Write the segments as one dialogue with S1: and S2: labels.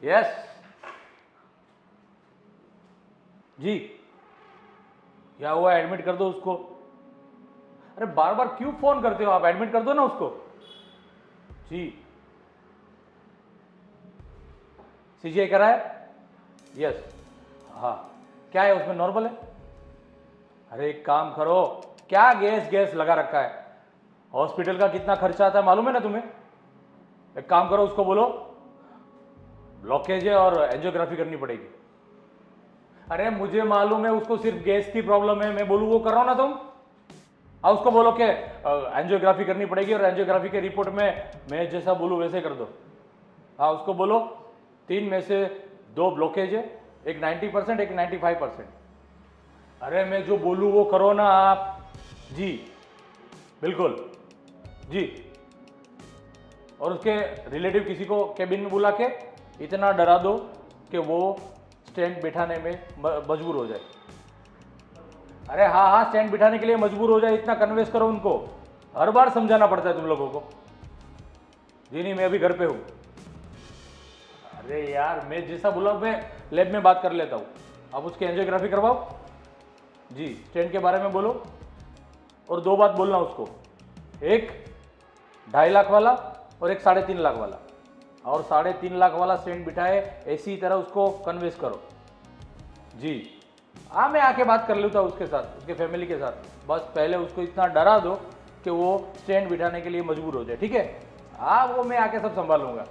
S1: Yes जी, क्या हुआ? Admit कर दो उसको। अरे बार बार क्यों फोन करते हो आप? एडमिट कर दो ना उसको। जी, सीजीआई करा है? यस। हाँ, क्या है उसमें? नॉर्मल है? अरे एक काम करो, क्या गैस गैस लगा रखा है? हॉस्पिटल का कितना खर्चा आता है मालूम है ना तुम्हें? एक काम करो, उसको बोलो ब्लॉकेज है और एंजियोग्राफी करनी पड़ेगी। अरे मुझे मालूम है उसको सिर्फ गैस की प्रॉब्लम है, मैं बोलूँ वो कर रहा हूं ना तुम। हाँ, उसको बोलो कि एंजियोग्राफी करनी पड़ेगी और एंजियोग्राफी के रिपोर्ट में मैं जैसा बोलूँ वैसे कर दो। हाँ, उसको बोलो 3 में से 2 ब्लॉकेज है, एक 90%, एक 95%। अरे मैं जो बोलूँ वो करो ना आप। जी बिल्कुल जी। और उसके रिलेटिव किसी को केबिन में बुला के इतना डरा दो कि वो स्टैंड बिठाने में मजबूर हो जाए। अरे हाँ हाँ, स्टैंड बिठाने के लिए मजबूर हो जाए, इतना कन्विंस करो उनको। हर बार समझाना पड़ता है तुम लोगों को। जी नहीं, मैं अभी घर पे हूँ। अरे यार, मैं जैसा बोला मैं लैब में बात कर लेता हूँ। आप उसकी एंजियोग्राफी करवाओ। जी, स्टैंड के बारे में बोलो और 2 बात बोलना उसको, एक 2.5 लाख वाला और एक 3.5 लाख वाला। और 3.5 लाख वाला स्टैंड बिठाए ऐसी तरह उसको कन्विंस करो। जी हाँ, मैं आके बात कर लेता हूँ उसके साथ, उसके फैमिली के साथ। बस पहले उसको इतना डरा दो कि वो स्टैंड बिठाने के लिए मजबूर हो जाए, ठीक है? हाँ, वो मैं आके सब संभालूंगा।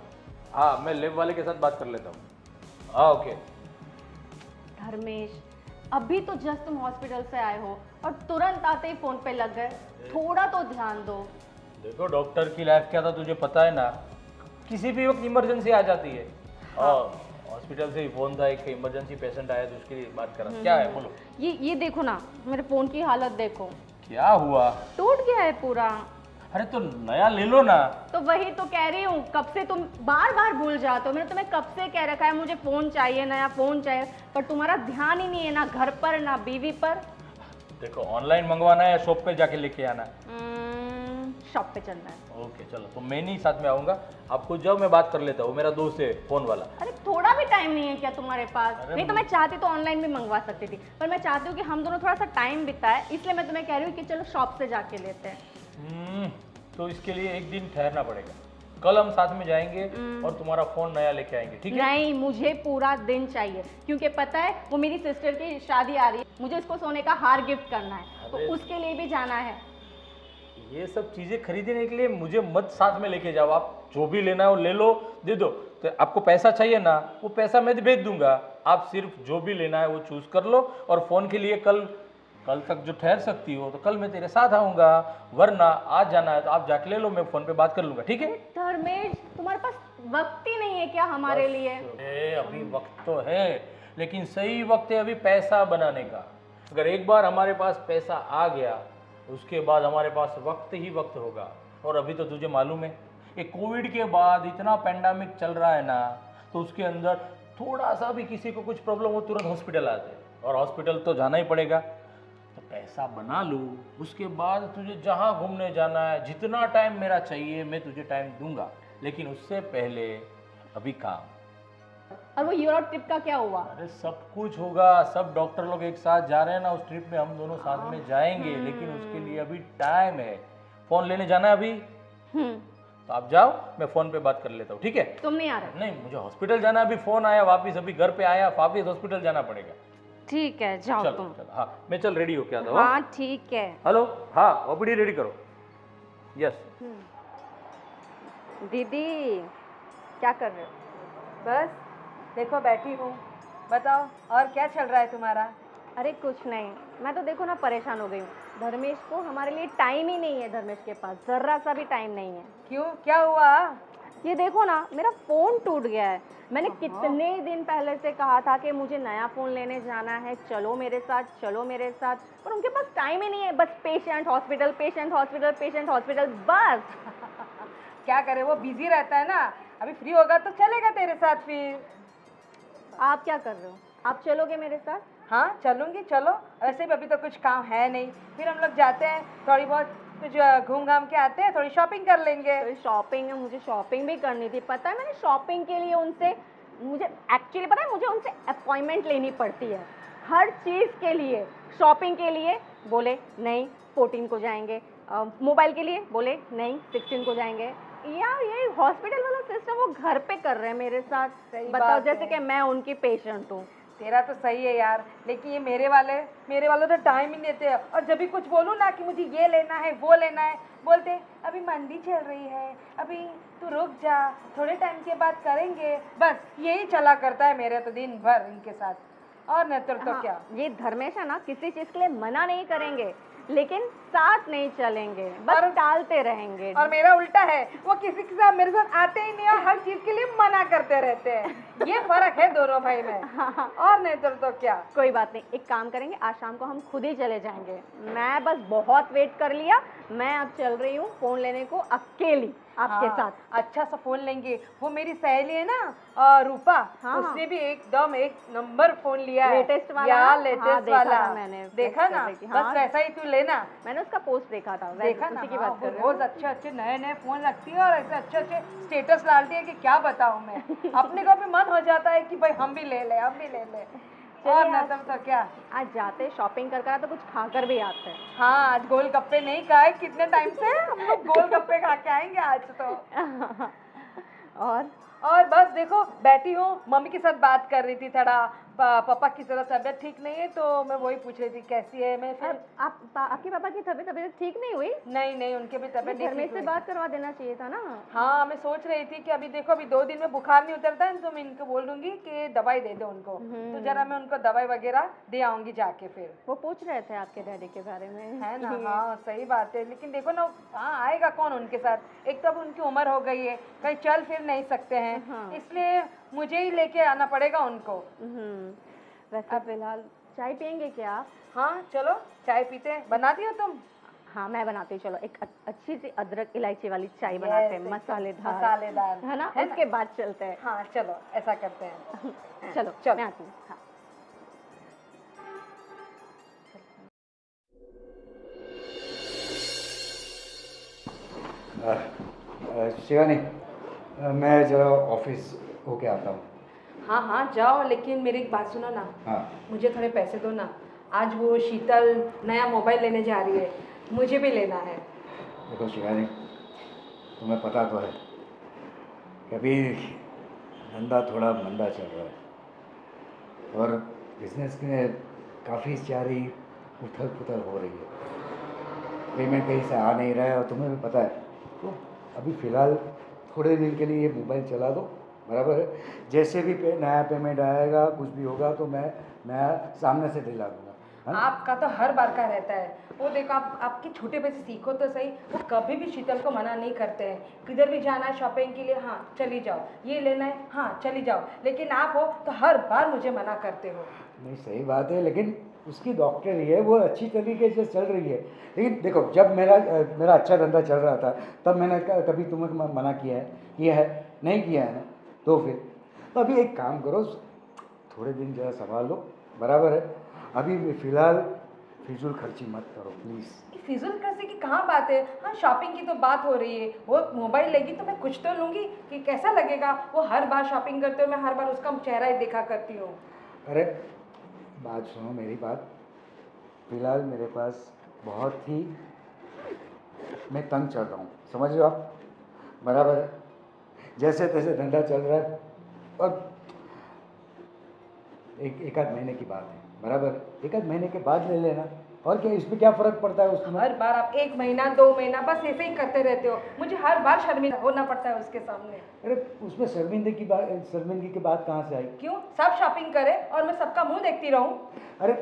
S1: हाँ, मैं लैब वाले के साथ बात कर लेता हूँ। हाँ ओके।
S2: धर्मेश, अभी तो जस्ट तुम हॉस्पिटल से आए हो और तुरंत आते ही फोन पे लग गए। थोड़ा तो ध्यान दो।
S1: देखो, डॉक्टर की लाइफ क्या था तुझे पता है ना, किसी भी वक्त इमरजेंसी आ जाती है।
S2: हाँ।
S1: और हॉस्पिटल से ही फोन था, एक इमरजेंसी पेशेंट आया तो उसके लिए बात करा। क्या है बोलो?
S2: ये देखो ना, मेरे फोन की हालत देखो,
S1: क्या हुआ?
S2: टूट गया है पूरा।
S1: अरे तो नया ले लो ना।
S2: तो वही तो कह रही हूँ, कब से तुम बार बार भूल जाते हो। मैंने तुम्हें कब से कह रखा है मुझे फोन चाहिए, नया फोन चाहिए, पर तुम्हारा ध्यान ही नहीं है, ना घर पर ना बीवी पर।
S1: देखो, ऑनलाइन मंगवाना है या शॉप पे जाके लेके आना है?
S2: शॉप पे चलना है।
S1: ओके चलो, तो मैं नहीं साथ में आऊंगा। आपको जब मैं बात कर लेता हूँ, मेरा दोस्त है फोन वाला।
S2: अरे थोड़ा भी टाइम नहीं है क्या तुम्हारे पास?
S1: अरे
S2: नहीं तो मैं चाहती तो ऑनलाइन भी मंगवा सकती थी, पर मैं चाहती हूँ कि हम दोनों थोड़ा सा टाइम बिताए, इसलिए मैं तुम्हें कह रही हूँ कि चलो शॉप से जाके लेते हैं।
S1: तो इसके लिए एक दिन ठहरना पड़ेगा। कल हम साथ में जाएंगे और तुम्हारा फोन नया लेके आएंगे, ठीक है?
S2: नहीं, मुझे पूरा दिन चाहिए, क्योंकि पता है वो मेरी सिस्टर की शादी आ रही है, मुझे उसको सोने का हार गिफ्ट करना है, तो उसके लिए भी जाना है।
S1: ये सब चीजें खरीदने के लिए मुझे मत साथ में लेके जाओ। आप जो भी लेना है वो ले लो, दे दो। तो आपको पैसा चाहिए ना, वो पैसा मैं भेज दूंगा। आप सिर्फ जो भी लेना है वो चूज कर लो। और फोन के लिए कल कल तक जो ठहर सकती हो तो कल मैं तेरे साथ आऊंगा, वरना आज जाना है तो आप जाके ले लो, मैं फोन पे बात कर लूंगा, ठीक है?
S2: धर्मेश, तुम्हारे पास वक्त ही नहीं है क्या हमारे लिए?
S1: अभी वक्त तो है, लेकिन सही वक्त है अभी पैसा बनाने का। अगर एक बार हमारे पास पैसा आ गया, उसके बाद हमारे पास वक्त ही वक्त होगा। और अभी तो तुझे मालूम है कि कोविड के बाद इतना पेंडेमिक चल रहा है ना, तो उसके अंदर थोड़ा सा भी किसी को कुछ प्रॉब्लम हो तुरंत हॉस्पिटल आते हैं, और हॉस्पिटल तो जाना ही पड़ेगा। तो पैसा बना लूँ, उसके बाद तुझे जहाँ घूमने जाना है, जितना टाइम मेरा चाहिए मैं तुझे टाइम दूंगा, लेकिन उससे पहले अभी काम।
S2: और वो यूरोप ट्रिप का क्या हुआ?
S1: अरे सब कुछ होगा, सब डॉक्टर लोग एक साथ जा रहे हैं ना उस ट्रिप में, हम दोनों साथ में जाएंगे, लेकिन उसके लिए अभी टाइम है। फोन लेने जाना है अभी, तो आप जाओ, मैं फोन पे बात कर लेता हूँ, ठीक है?
S2: तुम नहीं आ रहे?
S1: नहीं, मुझे हॉस्पिटल जाना है, अभी फोन आया वापिस, अभी घर पे आया वापिस हॉस्पिटल जाना पड़ेगा।
S2: ठीक है, जाओ
S1: चलो
S2: तुम।
S1: चलो, हाँ मैं चल रेडी हो क्या था?
S2: हाँ ठीक है।
S1: हेलो, हाँ ओपीडी रेडी करो। यस।
S2: दीदी, क्या कर रहे हो?
S3: बस देखो बैठी हूँ। बताओ और क्या चल रहा है तुम्हारा?
S2: अरे कुछ नहीं, मैं तो देखो ना परेशान हो गई हूँ। धर्मेश को हमारे लिए टाइम ही नहीं है, धर्मेश के पास जर्रा सा भी टाइम नहीं है।
S3: क्यों, क्या हुआ?
S2: ये देखो ना, मेरा फोन टूट गया है। मैंने कितने दिन पहले से कहा था कि मुझे नया फोन लेने जाना है, चलो मेरे साथ, चलो मेरे साथ, पर उनके पास टाइम ही नहीं है। बस patient hospital, patient hospital, patient hospital, बस।
S3: क्या करे, वो बिजी रहता है ना। अभी फ्री होगा तो चलेगा तेरे साथ फिर।
S2: आप क्या कर रहे हो? आप चलोगे मेरे साथ?
S3: हाँ चलूँगी, चलो। वैसे भी अभी तो कुछ काम है नहीं, फिर हम लोग जाते हैं, थोड़ी बहुत कुछ घूम घाम के आते हैं, थोड़ी शॉपिंग कर लेंगे।
S2: तो शॉपिंग है, मुझे शॉपिंग भी करनी थी। पता है, मैंने शॉपिंग के लिए उनसे मुझे एक्चुअली पता है, मुझे उनसे अपॉइंटमेंट लेनी पड़ती है हर चीज़ के लिए। शॉपिंग के लिए बोले नहीं 14 को जाएंगे, मोबाइल के लिए बोले नहीं 16 को जाएंगे। यार ये हॉस्पिटल वाला सिस्टम वो घर पे कर रहे हैं मेरे साथ।
S3: सही
S2: बताओ,
S3: बात
S2: जैसे
S3: है।
S2: कि मैं उनकी पेशेंट हूँ।
S3: तेरा तो सही है यार, लेकिन ये मेरे वाले तो टाइम ही नहीं देते हैं। और जब भी कुछ बोलूँ ना कि मुझे ये लेना है वो लेना है, बोलते अभी मंदी चल रही है, अभी तू रुक जा, थोड़े टाइम के बाद करेंगे। बस यही चला करता है मेरे तो दिन भर इनके साथ। और नहीं तो
S2: हाँ,
S3: क्या।
S2: ये धर्मेशा ना किसी चीज़ के लिए मना नहीं करेंगे, लेकिन साथ नहीं चलेंगे, बस टालते रहेंगे।
S3: और मेरा उल्टा है, वो किसी के साथ मेरे साथ आते ही नहीं और हर चीज के लिए मना करते रहते हैं। ये फर्क है दोनों भाई में। और नहीं तो क्या।
S2: कोई बात नहीं, एक काम करेंगे, आज शाम को हम खुद ही चले जाएंगे। मैं बस बहुत वेट कर लिया, मैं अब चल रही हूँ फ़ोन लेने को अकेली आपके साथ।
S3: अच्छा सा फोन लेंगे। वो मेरी सहेली है ना रूपा,
S2: हाँ,
S3: उसने भी एकदम एक नंबर फोन लिया है।
S2: लेटेस्ट वाला।
S3: या
S2: हाँ,
S3: लेटेस्ट
S2: देखा
S3: वाला
S2: था मैंने,
S3: देखा ना।
S2: हाँ,
S3: बस वैसा ही तू लेना।
S2: मैंने उसका पोस्ट देखा था,
S3: देखा ना।
S2: उसी की
S3: हाँ,
S2: बात कर रही
S3: रोज
S2: हूँ।
S3: अच्छे अच्छे नए नए फोन रखती है और ऐसे अच्छे अच्छे स्टेटस डालती है कि क्या बताऊं मैं। अपने को भी मन हो जाता है कि भाई हम भी ले ले, हम भी ले ले। और
S2: चलिए,
S3: न तो क्या।
S2: आज जाते शॉपिंग कर तो कुछ खाकर भी आते हैं।
S3: हाँ, आज गोलगप्पे नहीं खाए कितने टाइम से, हम लोग गोलगप्पे खा के आएंगे आज तो। और बस देखो बैठी हूँ, मम्मी के साथ बात कर रही थी थोड़ा। पापा की जरा तबीयत ठीक नहीं है, तो मैं वही पूछ रही थी कैसी है। मैं फिर
S2: आपके पापा की तबीयत ठीक नहीं हुई?
S3: नहीं उनके भी तबीयत
S2: घर में
S3: ठीक
S2: से
S3: हुई।
S2: बात करवा देना चाहिए था ना।
S3: हाँ, मैं सोच रही थी कि अभी देखो, अभी 2 दिन में बुखार नहीं उतरता है तो मैं इनको बोल दूंगी कि दवाई दे दो उनको। तो जरा मैं उनको दवाई वगैरह दे आऊंगी जाके। फिर
S2: वो पूछ रहे थे आपके डैडी के बारे में,
S3: है ना। हाँ सही बात है, लेकिन देखो ना हाँ आएगा कौन उनके साथ। एक तो अब उनकी उम्र हो गई है, कहीं चल फिर नहीं सकते हैं।
S2: हाँ।
S3: इसलिए मुझे ही लेके आना पड़ेगा उनको।
S2: वैसे फिलहाल चाय पियेंगे क्या आप?
S3: हाँ चलो चाय पीते हैं। बना दियो तुम?
S2: हाँ मैं बनाती हूँ, चलो एक अच्छी सी अदरक इलायची वाली चाय बनाते हैं,
S3: मसालेदार
S2: है ना, उसके बाद चलते हैं।
S3: हाँ चलो ऐसा करते हैं।
S2: चलो मैं आती हूँ। हाँ।
S4: शिवानी, मैं ज़रा ऑफिस होके आता हूँ।
S3: हाँ जाओ, लेकिन मेरी एक बात सुनो ना।
S4: हाँ।
S3: मुझे थोड़े पैसे दो ना। आज वो शीतल नया मोबाइल लेने जा रही है, मुझे भी लेना है।
S4: देखो शिवानी, तुम्हें पता तो है कभी धंधा थोड़ा मंदा चल रहा है और बिजनेस में काफ़ी सारी उथल पुथल हो रही है। पेमेंट कहीं से आ नहीं रहा है और तुम्हें भी पता है, तो अभी फ़िलहाल थोड़े दिन के लिए ये मोबाइल चला दो, बराबर है। जैसे भी नया पेमेंट आएगा, कुछ भी होगा तो मैं नया सामने से दिला दूँगा।
S3: आपका तो हर बार का रहता है। वो देखो आपके छोटे बच्चे सीखो तो सही, वो कभी भी शीतल को मना नहीं करते हैं। किधर भी जाना है शॉपिंग के लिए, हाँ चली जाओ, ये लेना है हाँ चली जाओ। लेकिन आप हो तो हर बार मुझे मना करते हो।
S4: नहीं सही बात है, लेकिन उसकी डॉक्टर ही है, वो अच्छी तरीके से चल रही है। लेकिन देखो, जब मेरा अच्छा धंधा चल रहा था तब मैंने कभी तुम्हें मना किया है नहीं किया है ना। तो फिर तो अभी एक काम करो, थोड़े दिन ज़रा संभाल लो, बराबर है। अभी फ़िलहाल फिजूल खर्ची मत करो प्लीज़।
S3: फिजूल खर्ची की कहाँ बात है। हाँ शॉपिंग की तो बात हो रही है। वो मोबाइल लेगी तो मैं कुछ तो लूँगी कि कैसा लगेगा। वो हर बार शॉपिंग करते हो, मैं हर बार उसका चेहरा ही देखा करती हूँ।
S4: अरे बात सुनो मेरी बात। फ़िलहाल मेरे पास बहुत ही मैं तंग चल रहा हूँ, समझ रहे हो आप, बराबर है। जैसे तैसे धंधा चल रहा है और एक आध महीने की बात है, बराबर। एक आध महीने के बाद ले लेना, और क्या इसमें क्या फ़र्क पड़ता है उसमें।
S3: हर बार आप 1 महीना 2 महीना बस ऐसे ही करते रहते हो। मुझे हर बार शर्मिंदा होना पड़ता है उसके सामने।
S4: अरे उसमें शर्मिंदगी की बात कहाँ से आई।
S3: क्यों? सब शॉपिंग करे और मैं सबका मुंह देखती रहूं?
S4: अरे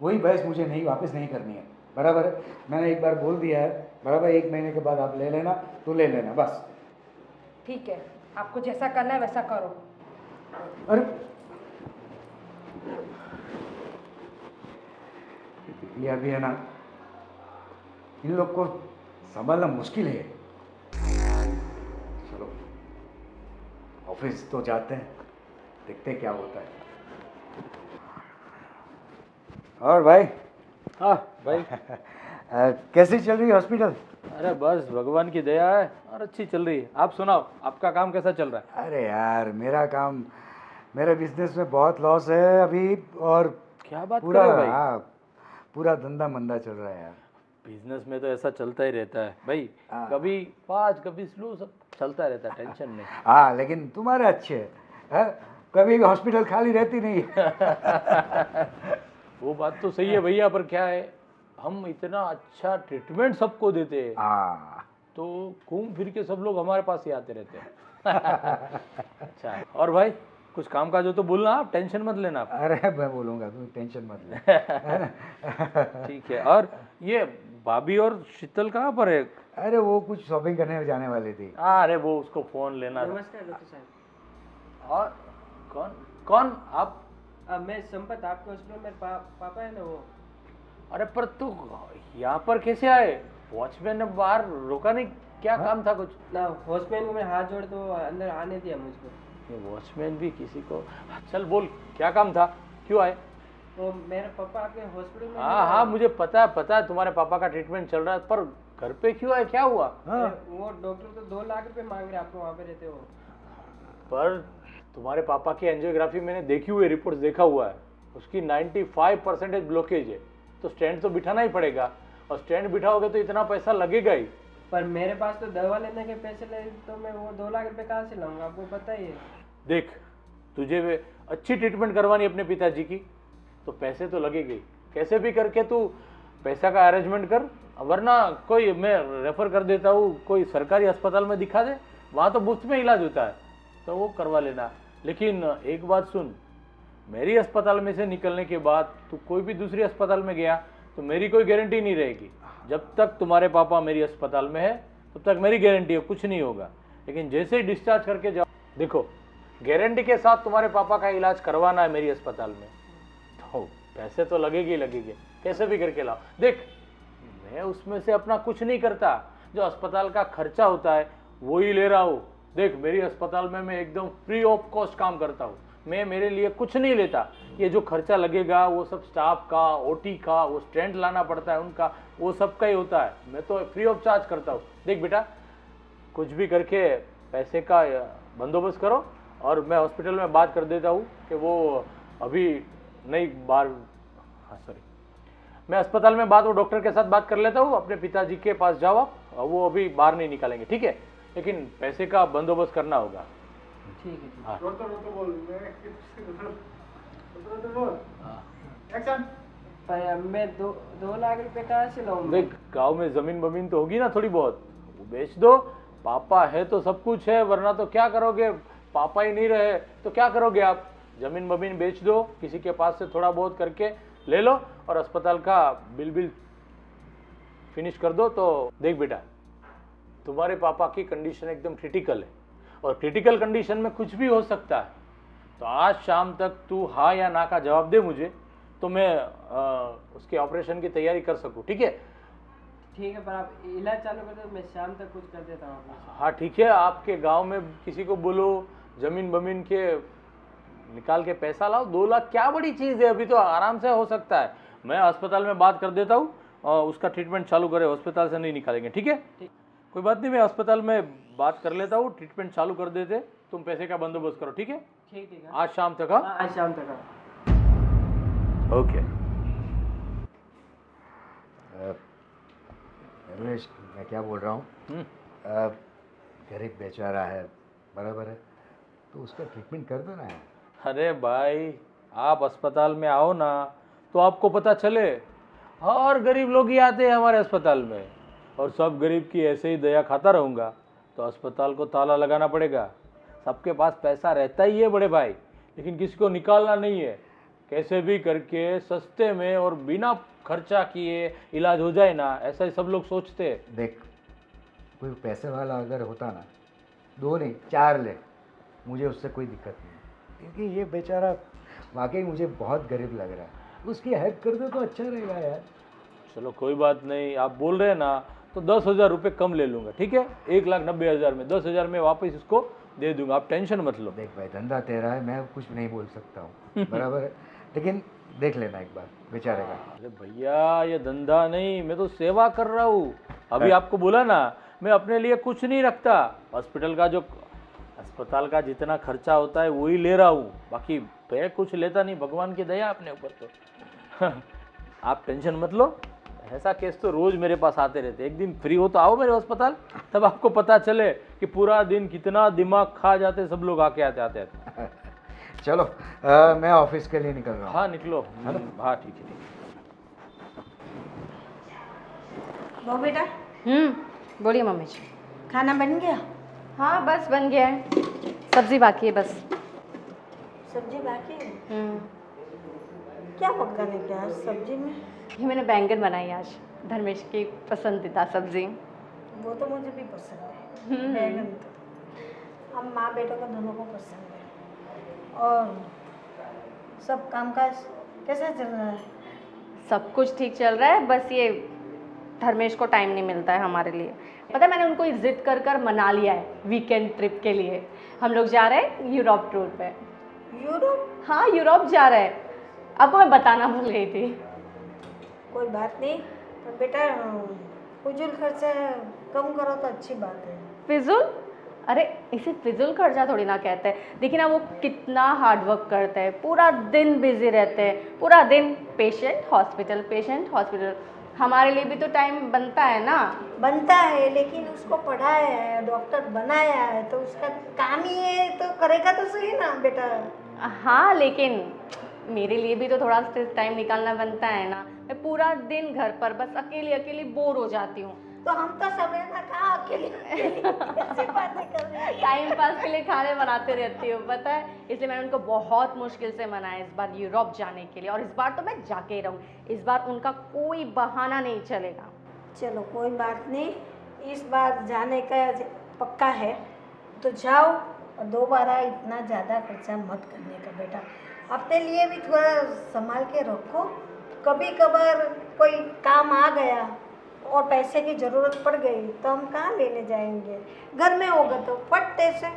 S4: वही बहस मुझे नहीं वापस नहीं करनी है, बराबर है। मैंने एक बार बोल दिया है, बराबर। 1 महीने के बाद आप ले लेना तो ले लेना, बस।
S3: ठीक है, आपको जैसा करना है वैसा करो।
S4: अरे ये अभी है ना, इन लोग को संभालना मुश्किल है। चलो ऑफिस तो जाते हैं, देखते हैं क्या होता है। और भाई।
S1: हाँ भाई।
S4: कैसी चल रही है हॉस्पिटल?
S1: अरे बस भगवान की दया है और अच्छी चल रही है। आप सुनाओ, आपका काम कैसा चल रहा है?
S4: अरे यार मेरा काम मेरे बिजनेस में बहुत लॉस है अभी, और
S1: क्या बात कर
S4: पूरा,
S1: रहे हो भाई?
S4: हाँ, पूरा धंधा मंदा चल रहा है यार।
S1: बिजनेस में तो ऐसा चलता ही रहता है भाई,
S4: हाँ।
S1: कभी फास्ट कभी स्लो, सब चलता रहता है, टेंशन नहीं।
S4: हाँ, लेकिन तुम्हारे अच्छे हैं, कभी हॉस्पिटल खाली रहती नहीं है।
S1: वो बात तो सही है भैया, पर क्या है, हम इतना अच्छा ट्रीटमेंट सबको देते हैं,
S4: हाँ,
S1: तो घूम फिर के सब लोग हमारे पास ही आते रहते हैं। अच्छा, और भाई कुछ काम काज हो तो बोलना, आप टेंशन मत लेना आप।
S4: अरे मैं बोलूँगा, तुम टेंशन मत ले।
S1: ठीक है। और ये भाभी और शीतल कहाँ पर है?
S4: अरे वो कुछ शॉपिंग करने जाने वाली थी।
S1: अरे वो उसको फोन लेना था।
S5: नमस्कार डॉक्टर साहब।
S1: और कौन कौन आप?
S5: मैं संपत, आपके हॉस्पिटल में पापा है ना वो।
S1: अरे पर तू यहाँ पर कैसे आए? वॉचमैन ने बाहर रोका नहीं क्या? काम था कुछ?
S5: ना हॉस्पिटल को मैं हाथ जोड़ तो अंदर आने दिया मुझको।
S1: ये वॉचमैन भी किसी को, चल बोल क्या काम था, क्यों आए?
S5: तो मेरे पापा आपके हॉस्पिटल में
S1: हाँ हाँ मुझे पता है तुम्हारे पापा का ट्रीटमेंट चल रहा है, पर घर पे क्यों आए, क्या हुआ?
S4: हाँ,
S5: वो डॉक्टर तो 2 लाख रुपए मांग रहे आपको, वहाँ पे रहते हो।
S1: पर तुम्हारे पापा की एंजियोग्राफी मैंने देखी हुई, रिपोर्ट्स देखा हुआ है, उसकी 95% ब्लॉकेज है, तो स्टेंट तो बिठाना ही पड़ेगा, और स्टेंट बिठाओगे तो इतना पैसा लगेगा ही।
S5: पर मेरे पास तो दवा लेने के पैसे ले, तो मैं वो 2 लाख रुपए कहाँ से लाऊंगा, आपको पता ही है।
S1: देख, तुझे वे अच्छी ट्रीटमेंट करवानी अपने पिताजी की, तो पैसे तो लगेंगे ही। कैसे भी करके तू पैसा का अरेंजमेंट कर, वरना कोई मैं रेफर कर देता हूँ, कोई सरकारी अस्पताल में दिखा दे, वहाँ तो मुफ्त में इलाज होता है, तो वो करवा लेना। लेकिन एक बात सुन, मेरी अस्पताल में से निकलने के बाद तू कोई भी दूसरी अस्पताल में गया तो मेरी कोई गारंटी नहीं रहेगी। जब तक तुम्हारे पापा मेरी अस्पताल में है तब तक मेरी गारंटी है, कुछ नहीं होगा। लेकिन जैसे ही डिस्चार्ज करके जाओ, देखो गारंटी के साथ तुम्हारे पापा का इलाज करवाना है मेरी अस्पताल में, तो पैसे तो लगेगी ही लगेंगे, कैसे भी करके लाओ। देख, मैं उसमें से अपना कुछ नहीं करता, जो अस्पताल का खर्चा होता है वो ही ले रहा हूँ। देख, मेरी अस्पताल में मैं एकदम फ्री ऑफ कॉस्ट काम करता हूँ, मैं मेरे लिए कुछ नहीं लेता। ये जो खर्चा लगेगा वो सब स्टाफ का, ओटी का, वो स्टैंड लाना पड़ता है उनका, वो सब का ही होता है, मैं तो फ्री ऑफ चार्ज करता हूँ। देख बेटा, कुछ भी करके पैसे का बंदोबस्त करो, और मैं हॉस्पिटल में बात कर देता हूँ कि वो अभी नहीं बाहर, हाँ सॉरी, मैं अस्पताल में बात, वो डॉक्टर के साथ बात कर लेता हूँ, अपने पिताजी के पास जाओ आप, वो अभी बाहर नहीं निकालेंगे, ठीक है? लेकिन पैसे का बंदोबस्त करना होगा।
S5: ठीक है, ठीक
S1: हाँ
S5: पर मैं 2 लाख रुपए कहाँ से लाऊंगा?
S1: देख, गांव में जमीन बमीन तो होगी ना थोड़ी बहुत, वो बेच दो, पापा है तो सब कुछ है, वरना तो क्या करोगे, पापा ही नहीं रहे तो क्या करोगे आप? जमीन बमीन बेच दो, किसी के पास से थोड़ा बहुत करके ले लो, और अस्पताल का बिल फिनिश कर दो। तो देख बेटा, तुम्हारे पापा की कंडीशन एकदम क्रिटिकल है, और क्रिटिकल कंडीशन में कुछ भी हो सकता है, तो आज शाम तक तू हाँ या ना का जवाब दे मुझे, तो मैं उसके ऑपरेशन की तैयारी कर सकूं, ठीक है?
S5: ठीक है, पर आप इलाज चालू कर दो, मैं शाम तक कुछ कर देता हूँ आपके साथ।
S1: हाँ ठीक है, आपके गांव में किसी को बोलो जमीन बमीन के निकाल के पैसा लाओ, 2 लाख क्या बड़ी चीज़ है, अभी तो आराम से हो सकता है। मैं अस्पताल में बात कर देता हूँ, और उसका ट्रीटमेंट चालू करे, अस्पताल से नहीं निकालेंगे, ठीक है? कोई बात नहीं, मैं अस्पताल में बात कर लेता हूँ, ट्रीटमेंट चालू कर देते, तुम पैसे का बंदोबस्त करो, ठीक है?
S5: ठीक है,
S1: आज शाम तक। हाँ,
S5: आज शाम तक।
S1: ओके।
S4: रमेश, मैं क्या बोल रहा हूँ, गरीब बेचारा है, बराबर है, तो उसका ट्रीटमेंट कर दो ना यार।
S1: अरे भाई, आप अस्पताल में आओ ना तो आपको पता चले, और गरीब लोग ही आते हैं हमारे अस्पताल में, और सब गरीब की ऐसे ही दया खाता रहूँगा तो अस्पताल को ताला लगाना पड़ेगा। सबके पास पैसा रहता ही है बड़े भाई, लेकिन किसी को निकालना नहीं है। कैसे भी करके सस्ते में और बिना खर्चा किए इलाज हो जाए ना, ऐसा ही सब लोग सोचते हैं।
S4: देख, कोई पैसे वाला अगर होता ना, 2 नहीं 4 ले, मुझे उससे कोई दिक्कत नहीं, क्योंकि ये बेचारा वाकई मुझे बहुत गरीब लग रहा है, उसकी हेल्प कर दो तो अच्छा रहेगा यार।
S1: चलो कोई बात नहीं, आप बोल रहे हैं ना, तो 10,000 रुपये कम ले लूँगा, ठीक है? 1,90,000 में 10,000 में वापस इसको दे दूंगा, आप टेंशन मत लो।
S4: देख भाई, धंधा तेरा है, मैं कुछ नहीं बोल सकता हूँ, बराबर है, लेकिन देख लेना एक बार बेचारे का।
S1: अरे भैया, ये धंधा नहीं, मैं तो सेवा कर रहा हूँ। अभी आपको बोला ना, मैं अपने लिए कुछ नहीं रखता। हॉस्पिटल का जो अस्पताल का जितना खर्चा होता है वही ले रहा हूँ, बाकी मैं कुछ लेता नहीं, भगवान की दया अपने ऊपर तो। आप टेंशन मत लो, ऐसा केस तो रोज मेरे पास आते रहते। एक दिन फ्री हो तो आओ मेरे अस्पताल, तब आपको पता चले कि पूरा दिन कितना दिमाग खा जाते सब लोग आके आते आते आते।
S4: चलो मैं ऑफिस के लिए निकल रहा हूँ।
S1: हाँ निकलो। हाँ ठीक है ठीक है।
S6: बहू बेटा
S2: बोलिए मम्मी जी।
S6: खाना बन गया?
S2: हाँ बस बन गया है, सब्जी बाकी है बस।
S6: सब्जी बाकी है? क्या पकाने क्या आज सब्जी में?
S2: ये मैंने बैंगन बनाई आज, धर्मेश की पसंदीदा सब्जी।
S6: वो तो मुझे भी पसंद है, बैंगन तो हम माँ बेटों को दोनों को पसंद है। और सब कामकाज कैसा चल रहा है?
S2: सब कुछ ठीक चल रहा है, बस ये धर्मेश को टाइम नहीं मिलता है हमारे लिए। पता है मैंने उनको जिद कर कर मना लिया है वीकेंड ट्रिप के लिए। हम लोग जा रहे हैं यूरोप टूर पे।
S6: यूरोप?
S2: हाँ यूरोप जा रहे हैं, आपको मैं बताना भूल गई थी।
S6: कोई बात नहीं, पर बेटा फजूल खर्चा कम करो तो अच्छी बात है।
S2: फिजूल? अरे इसे फिजूल खर्चा थोड़ी ना कहते हैं। देखिए ना वो कितना हार्ड वर्क करते हैं, पूरा दिन बिजी रहते हैं, पूरा दिन पेशेंट हॉस्पिटल। हमारे लिए भी तो टाइम बनता है ना।
S6: बनता है, लेकिन उसको पढ़ाया है, डॉक्टर बनाया है, तो उसका काम ही है, तो करेगा तो सही ना बेटा।
S2: हाँ लेकिन मेरे लिए भी तो थोड़ा टाइम निकालना बनता है ना। मैं पूरा दिन घर पर बस अकेली बोर हो जाती हूँ।
S6: तो हम तो समय ना कहा अकेले कैसे बातें कर रहे हैं।
S2: टाइम पास के लिए खाने बनाते रहती हूँ पता है, इसलिए मैंने उनको बहुत मुश्किल से मनाया इस बार यूरोप जाने के लिए। और इस बार तो मैं जाके ही रहूँ, इस बार उनका कोई बहाना नहीं चलेगा।
S6: चलो कोई बात नहीं, इस बार जाने का पक्का है तो जाओ, और दोबारा इतना ज़्यादा खर्चा मत करने का बेटा। अपने लिए भी थोड़ा संभाल के रखो, कभी कभार कोई काम आ गया और पैसे की ज़रूरत पड़ गई तो हम कहाँ लेने जाएंगे। घर में होगा तो फट से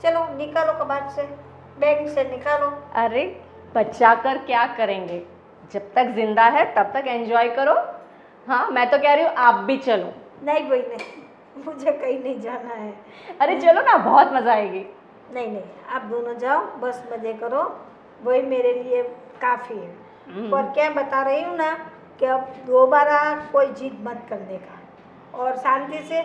S6: चलो निकालो, कबाड़ से बैंक से निकालो।
S2: अरे बचा कर क्या करेंगे, जब तक जिंदा है तब तक एंजॉय करो। हाँ मैं तो कह रही हूँ आप भी चलो।
S6: नहीं भाई नहीं, मुझे कहीं नहीं जाना है।
S2: अरे चलो ना, बहुत मज़ा आएगी।
S6: नहीं आप दोनों जाओ, बस मज़े करो, वही मेरे लिए काफ़ी है। पर क्या बता रही हूँ ना कि अब दोबारा कोई जिद मत करने का, और शांति से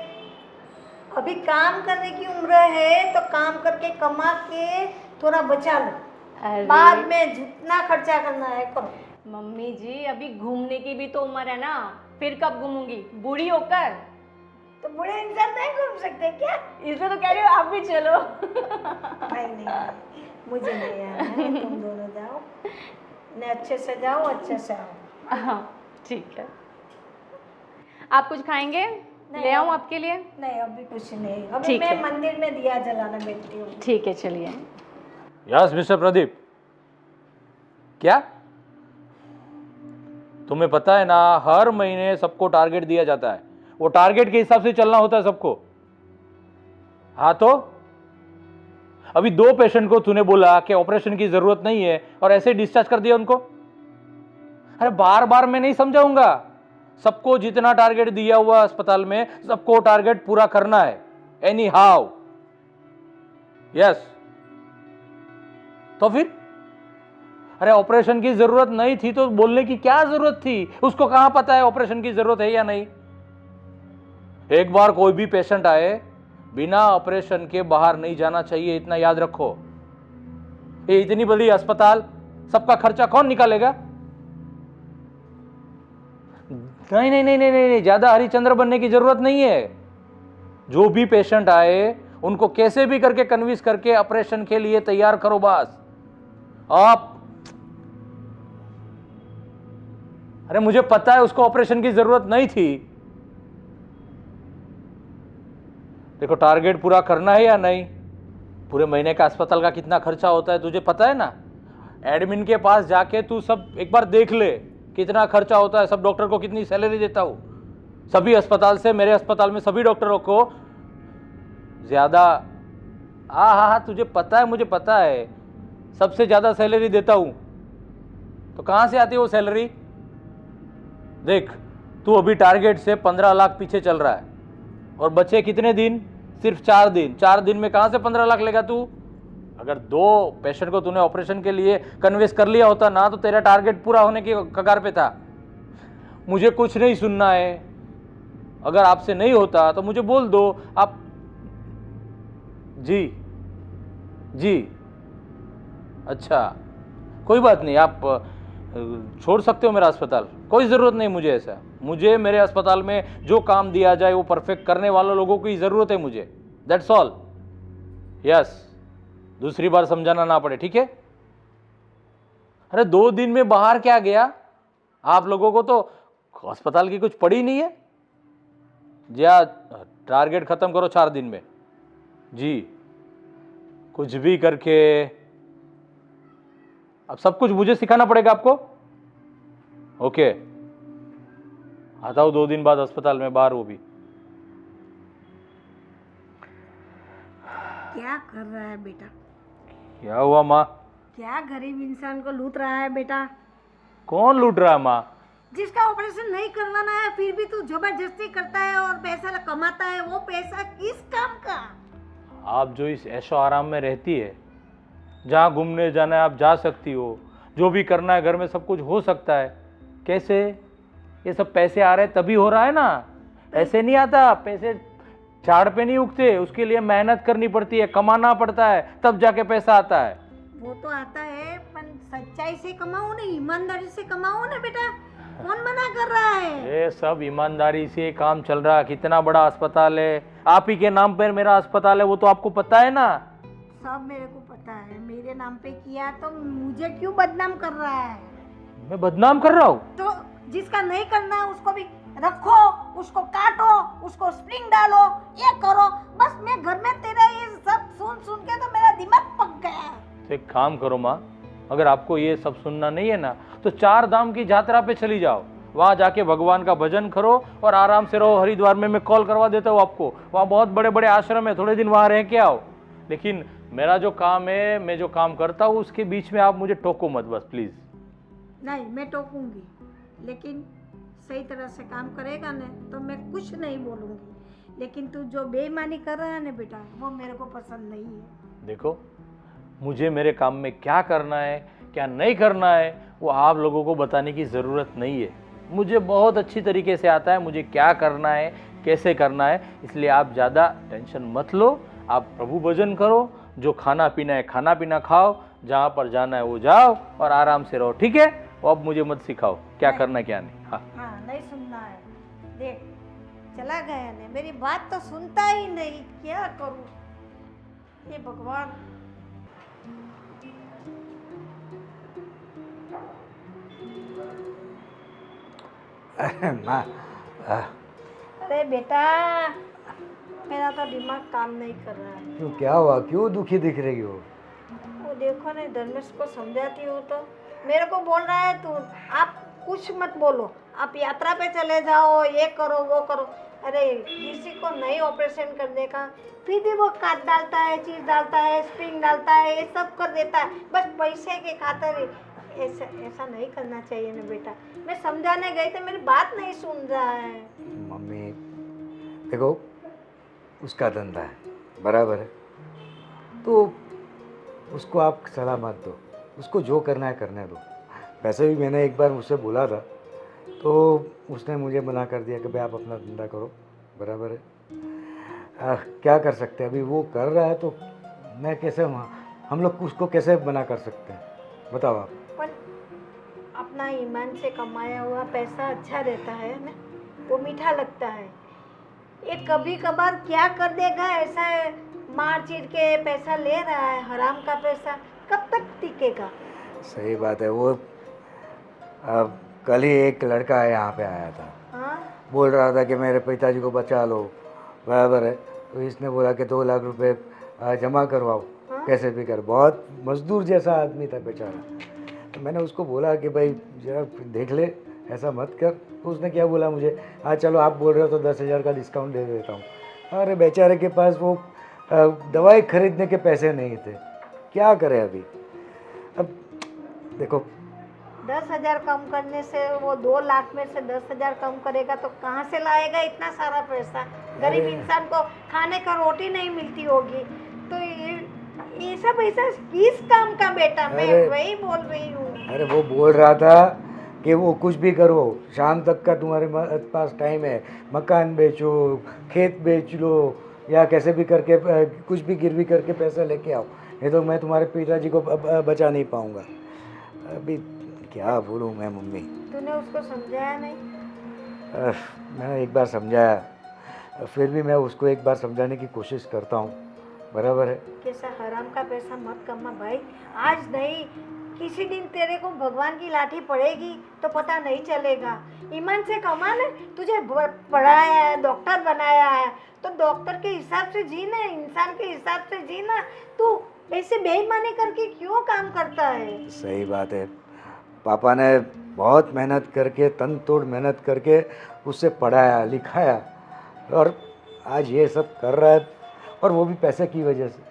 S6: अभी काम करने की उम्र है तो काम करके कमा के थोड़ा बचा लो,
S2: अरे
S6: बाद में जितना खर्चा करना है करो।
S2: मम्मी जी अभी घूमने की भी तो उम्र है ना, फिर कब घूमूंगी, बूढ़ी होकर?
S6: तो बूढ़े इंसान नहीं घूम सकते क्या?
S2: इसलिए तो कह रही हूँ आप भी चलो।
S6: नहीं मुझे नहीं आना है, तुम दोनों जाओ, ने अच्छे से जाओ, अच्छे से आओ।
S2: हाँ ठीक है। आप कुछ खाएंगे? ले आऊँ आपके लिए?
S6: नहीं अभी कुछ नहीं, अभी
S2: ठीक
S6: मैं
S2: है।
S6: मंदिर में दिया जलाना बैठती हूँ।
S2: ठीक है चलिए।
S1: Yes mister Pradeep. क्या तुम्हें पता है ना, हर महीने सबको टारगेट दिया जाता है, वो टारगेट के हिसाब से चलना होता है सबको। हाँ तो अभी 2 पेशेंट को तूने बोला कि ऑपरेशन की जरूरत नहीं है और ऐसे डिस्चार्ज कर दिया उनको। अरे बार बार मैं नहीं समझाऊंगा, सबको जितना टारगेट दिया हुआ अस्पताल में सबको टारगेट पूरा करना है, एनी हाउ। यस तो फिर अरे ऑपरेशन की जरूरत नहीं थी तो बोलने की क्या जरूरत थी? उसको कहां पता है ऑपरेशन की जरूरत है या नहीं? एक बार कोई भी पेशेंट आए बिना ऑपरेशन के बाहर नहीं जाना चाहिए, इतना याद रखो। ये इतनी बड़ी अस्पताल, सबका खर्चा कौन निकालेगा? नहीं नहीं नहीं नहीं नहीं, ज्यादा हरिश्चंद्र बनने की जरूरत नहीं है। जो भी पेशेंट आए उनको कैसे भी करके कन्विंस करके ऑपरेशन के लिए तैयार करो बस। आप अरे मुझे पता है उसको ऑपरेशन की जरूरत नहीं थी। देखो टारगेट पूरा करना है या नहीं, पूरे महीने का अस्पताल का कितना खर्चा होता है तुझे पता है ना। एडमिन के पास जाके तू सब एक बार देख ले कितना खर्चा होता है, सब डॉक्टर को कितनी सैलरी देता हूं, सभी अस्पताल से मेरे अस्पताल में सभी डॉक्टरों को ज्यादा। हाँ तुझे पता है, मुझे पता है, सबसे ज्यादा सैलरी देता हूं। तो कहां से आती है वो सैलरी? देख तू अभी टारगेट से 15 लाख पीछे चल रहा है और बचे कितने दिन? सिर्फ 4 दिन में कहाँ से 15 लाख लेगा तू? अगर 2 पेशेंट को तूने ऑपरेशन के लिए कन्विंस कर लिया होता ना तो तेरा टारगेट पूरा होने की कगार पे था। मुझे कुछ नहीं सुनना है। अगर आपसे नहीं होता तो मुझे बोल दो आप। जी जी, अच्छा कोई बात नहीं, आप छोड़ सकते हो मेरा अस्पताल, कोई ज़रूरत नहीं मुझे ऐसा। मुझे मेरे अस्पताल में जो काम दिया जाए वो परफेक्ट करने वाले लोगों की ज़रूरत है मुझे, दैट्स ऑल। यस, दूसरी बार समझाना ना पड़े, ठीक है? अरे 2 दिन में बाहर क्या गया? आप लोगों को तो अस्पताल की कुछ पड़ी नहीं है। या टारगेट खत्म करो 4 दिन में। जी, कुछ भी करके अब सब कुछ मुझे सिखाना पड़ेगा आपको? ओके, आता हूं 2 दिन बाद अस्पताल में बाहर। वो भी
S6: क्या कर रहा है बेटा?
S1: क्या हुआ माँ?
S6: क्या गरीब इंसान को लूट रहा है बेटा?
S1: कौन लूट रहा है माँ?
S6: जिसका ऑपरेशन नहीं करवाना है फिर भी तू जबरदस्ती करता है और पैसा कमाता है। वो पैसा किस काम का?
S1: आप जो इस ऐशो आराम में रहती है, जहाँ घूमने जाना है आप जा सकती हो, जो भी करना है घर में सब कुछ हो सकता है। कैसे? ये सब पैसे आ रहे तभी हो रहा है ना, ऐसे नहीं आता। पैसे झाड़ पे नहीं उगते, उसके लिए मेहनत करनी पड़ती है, कमाना पड़ता है, तब जाके पैसा आता है।
S6: वो तो आता है पर सच्चाई से कमाओ ना, ईमानदारी से कमाओ ना बेटा। कौन मना कर रहा है?
S1: ये सब ईमानदारी से काम चल रहा है। कितना बड़ा अस्पताल है, आप ही के नाम पर मेरा अस्पताल है, वो तो आपको पता है ना।
S6: सब मेरे को पता है। मेरे नाम पे किया तो मुझे क्यों बदनाम कर रहा है?
S1: मैं बदनाम कर रहा हूँ?
S6: तो जिसका नहीं करना है उसको भी रखो, उसको काटो, उसको स्प्रिंग डालो, ये करो। बस मैं घर में तेरा ये सब सुन सुन के तो मेरा दिमाग पक गया।
S1: तो एक काम करो माँ, अगर आपको ये सब सुनना नहीं है ना तो 4 धाम की यात्रा पे चली जाओ। वहाँ जाके भगवान का भजन करो और आराम से रहो। हरिद्वार में मैं कॉल करवा देता हूँ आपको, वहाँ बहुत बड़े बड़े आश्रम है, थोड़े दिन वहाँ रह के आओ। लेकिन मेरा जो काम है, मैं जो काम करता हूँ उसके बीच में आप मुझे टोको मत बस प्लीज़।
S6: नहीं, मैं टोकूंगी, लेकिन सही तरह से काम करेगा ना तो मैं कुछ नहीं बोलूँगी। लेकिन तू जो बेईमानी कर रहा है ना बेटा, वो मेरे को पसंद नहीं है।
S1: देखो, मुझे मेरे काम में क्या करना है क्या नहीं करना है वो आप लोगों को बताने की ज़रूरत नहीं है। मुझे बहुत अच्छी तरीके से आता है मुझे क्या करना है कैसे करना है। इसलिए आप ज़्यादा टेंशन मत लो, आप प्रभु भजन करो, जो खाना पीना है खाना पीना खाओ, जहाँ पर जाना है वो जाओ और आराम से रहो, ठीक है? अब मुझे मत सिखाओ क्या करना है क्या नहीं।
S6: हाँ, नहीं सुनना है। देख, चला गया ने, मेरी बात तो सुनता ही नहीं। क्या करूँ? ये भगवान।
S4: माँ,
S6: अरे बेटा, मेरा तो दिमाग काम नहीं कर रहा है।
S4: क्यों, क्या हुआ? क्यों दुखी दिख रही हो?
S6: वो देखो ना, धर्मेश को समझाती हो तो मेरे को बोल रहा है तू आप कुछ मत बोलो, आप यात्रा पे चले जाओ, ये करो वो करो। अरे किसी को नहीं ऑपरेशन करने का, फिर भी वो काट डालता है, चीज डालता है, स्प्रिंग डालता है, ये सब कर देता है बस पैसे के खातिर। ऐसा ऐसा नहीं करना चाहिए ना बेटा। मैं समझाने गई तो मेरी बात नहीं सुन रहा है।
S4: मम्मी देखो, उसका धंधा है, बराबर है, तो उसको आप सलाह मत दो, उसको जो करना है करने दो। वैसे भी मैंने एक बार मुझसे बोला था तो उसने मुझे मना कर दिया कि भाई आप अपना धंधा करो, बराबर है। क्या कर सकते हैं, अभी वो कर रहा है तो मैं कैसे, हम लोग उसको कैसे मना कर सकते हैं, बताओ आप।
S6: पर अपना ईमान से कमाया हुआ पैसा अच्छा रहता है ना, वो मीठा लगता है। ये कभी कभार क्या कर देगा, ऐसा है मार चीर के पैसा ले रहा है, हराम का पैसा कब तक टिकेगा?
S4: सही बात है। वो कल ही एक लड़का यहाँ पे आया था,
S6: हाँ,
S4: बोल रहा था कि मेरे पिताजी को बचा लो, बराबर है। तो इसने बोला कि 2 लाख रुपए जमा करवाओ, कैसे भी कर। बहुत मजदूर जैसा आदमी था बेचारा। तो मैंने उसको बोला कि भाई जरा देख ले, ऐसा मत कर। तो उसने क्या बोला मुझे, हाँ चलो आप बोल रहे हो तो 10,000 का डिस्काउंट दे देता हूँ। अरे बेचारे के पास वो दवाई खरीदने के पैसे नहीं थे, क्या करे अभी। अब देखो,
S6: 10,000 कम करने से, वो 2 लाख में से 10,000 कम करेगा तो कहाँ से लाएगा इतना सारा पैसा? गरीब इंसान को खाने का रोटी नहीं मिलती होगी, तो ये सब ऐसा किस काम का बेटा? मैं
S4: अरे,
S6: वही बोल रही हूँ।
S4: अरे वो बोल रहा था कि वो कुछ भी करो, शाम तक का तुम्हारे पास टाइम है, मकान बेचो, खेत बेच लो, या कैसे भी करके कुछ भी गिरवी करके पैसा लेके आओ, नहीं तो मैं तुम्हारे पिताजी को बचा नहीं पाऊंगा। अभी क्या बोलूँ मैं मम्मी।
S6: तूने उसको समझाया नहीं?
S4: मैंने एक बार समझाया, फिर भी मैं उसको एक बार समझाने की कोशिश करता हूँ, बराबर है।
S6: कैसा हराम का पैसा मत कमा भाई, आज नहीं किसी दिन तेरे को भगवान की लाठी पड़ेगी तो पता नहीं चलेगा। ईमान से कमा ले, तुझे पढ़ाया है, डॉक्टर बनाया है, तो डॉक्टर के हिसाब से जीना, इंसान के हिसाब से जीना। तू ऐसे बेईमानी करके क्यों काम करता है?
S4: सही बात है, पापा ने बहुत मेहनत करके, तन तोड़ मेहनत करके उससे पढ़ाया लिखाया, और आज ये सब कर रहा है, और वो भी पैसे की वजह से।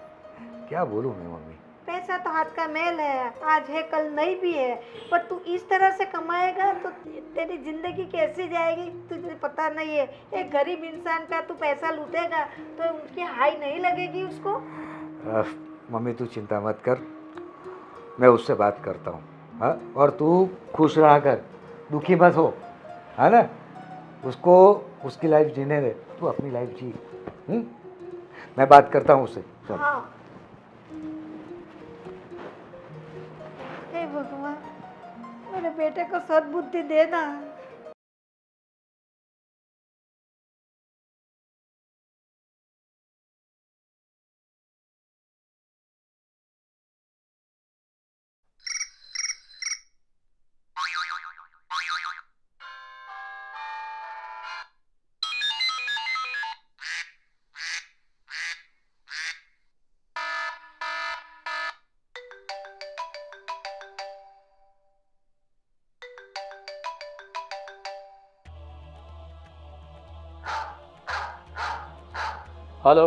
S4: क्या बोलूँ मैं मम्मी।
S6: पैसा तो हाथ का मैल है, आज है कल नहीं भी है, पर तू इस तरह से कमाएगा तो तेरी जिंदगी कैसे जाएगी तुझे पता नहीं है। एक गरीब इंसान का तू पैसा लूटेगा तो उसकी हाई नहीं लगेगी उसको?
S4: मम्मी तू चिंता मत कर, मैं उससे बात करता हूँ, हाँ, और तू खुश रहा कर, दुखी मत हो, है ना। उसको उसकी लाइफ जीने दे, तू अपनी लाइफ जी। मैं बात करता हूँ उससे। चल।
S6: हाँ। हे भगवान, मेरे बेटे को सद्बुद्धि देना।
S1: हेलो।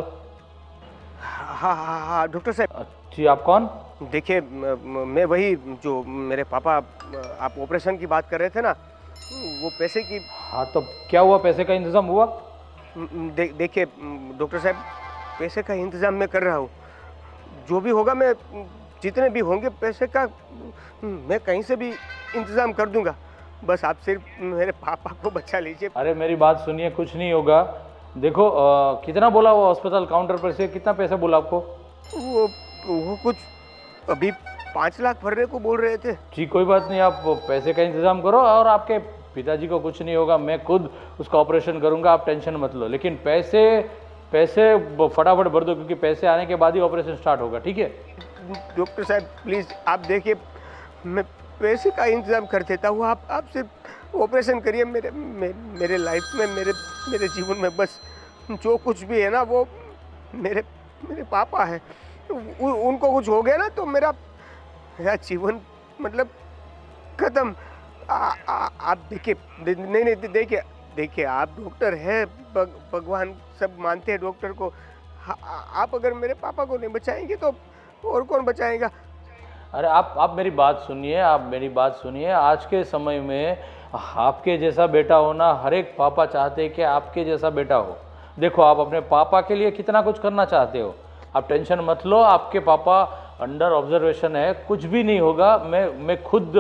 S7: हाँ हाँ हाँ डॉक्टर साहब।
S1: जी, आप कौन?
S7: देखिए मैं वही जो मेरे पापा, आप ऑपरेशन की बात कर रहे थे ना, वो पैसे की।
S1: हाँ, तो क्या हुआ, पैसे का इंतजाम हुआ?
S7: देखिए डॉक्टर साहब, पैसे का इंतजाम मैं कर रहा हूँ, जो भी होगा मैं, जितने भी होंगे पैसे का मैं कहीं से भी इंतजाम कर दूंगा, बस आप सिर्फ मेरे पापा को बचा लीजिए।
S1: अरे मेरी बात सुनिए, कुछ नहीं होगा। देखो कितना बोला वो हॉस्पिटल काउंटर पर से, कितना पैसा बोला आपको?
S7: वो कुछ अभी 5 लाख भरने को बोल रहे थे।
S1: जी कोई बात नहीं, आप पैसे का इंतजाम करो, और आपके पिताजी को कुछ नहीं होगा, मैं खुद उसका ऑपरेशन करूंगा, आप टेंशन मत लो। लेकिन पैसे फटाफट भर दो, क्योंकि पैसे आने के बाद ही ऑपरेशन स्टार्ट होगा, ठीक है?
S7: डॉक्टर साहब प्लीज़ आप देखिए, मैं पैसे का इंतजाम कर देता हूँ, आप सिर्फ ऑपरेशन करिए। मेरे लाइफ में, मेरे जीवन में बस जो कुछ भी है ना, वो मेरे पापा है। उनको कुछ हो गया ना तो मेरा जीवन मतलब खत्म। आप देखिए, नहीं देखिए आप डॉक्टर हैं, भगवान सब मानते हैं डॉक्टर को। आप अगर मेरे पापा को नहीं बचाएंगे तो और कौन बचाएगा?
S1: अरे आप मेरी बात सुनिए, आप मेरी बात सुनिए। आज के समय में आपके जैसा बेटा होना, हर एक पापा चाहते हैं कि आपके जैसा बेटा हो। देखो आप अपने पापा के लिए कितना कुछ करना चाहते हो, आप टेंशन मत लो, आपके पापा अंडर ऑब्जर्वेशन है, कुछ भी नहीं होगा। मैं खुद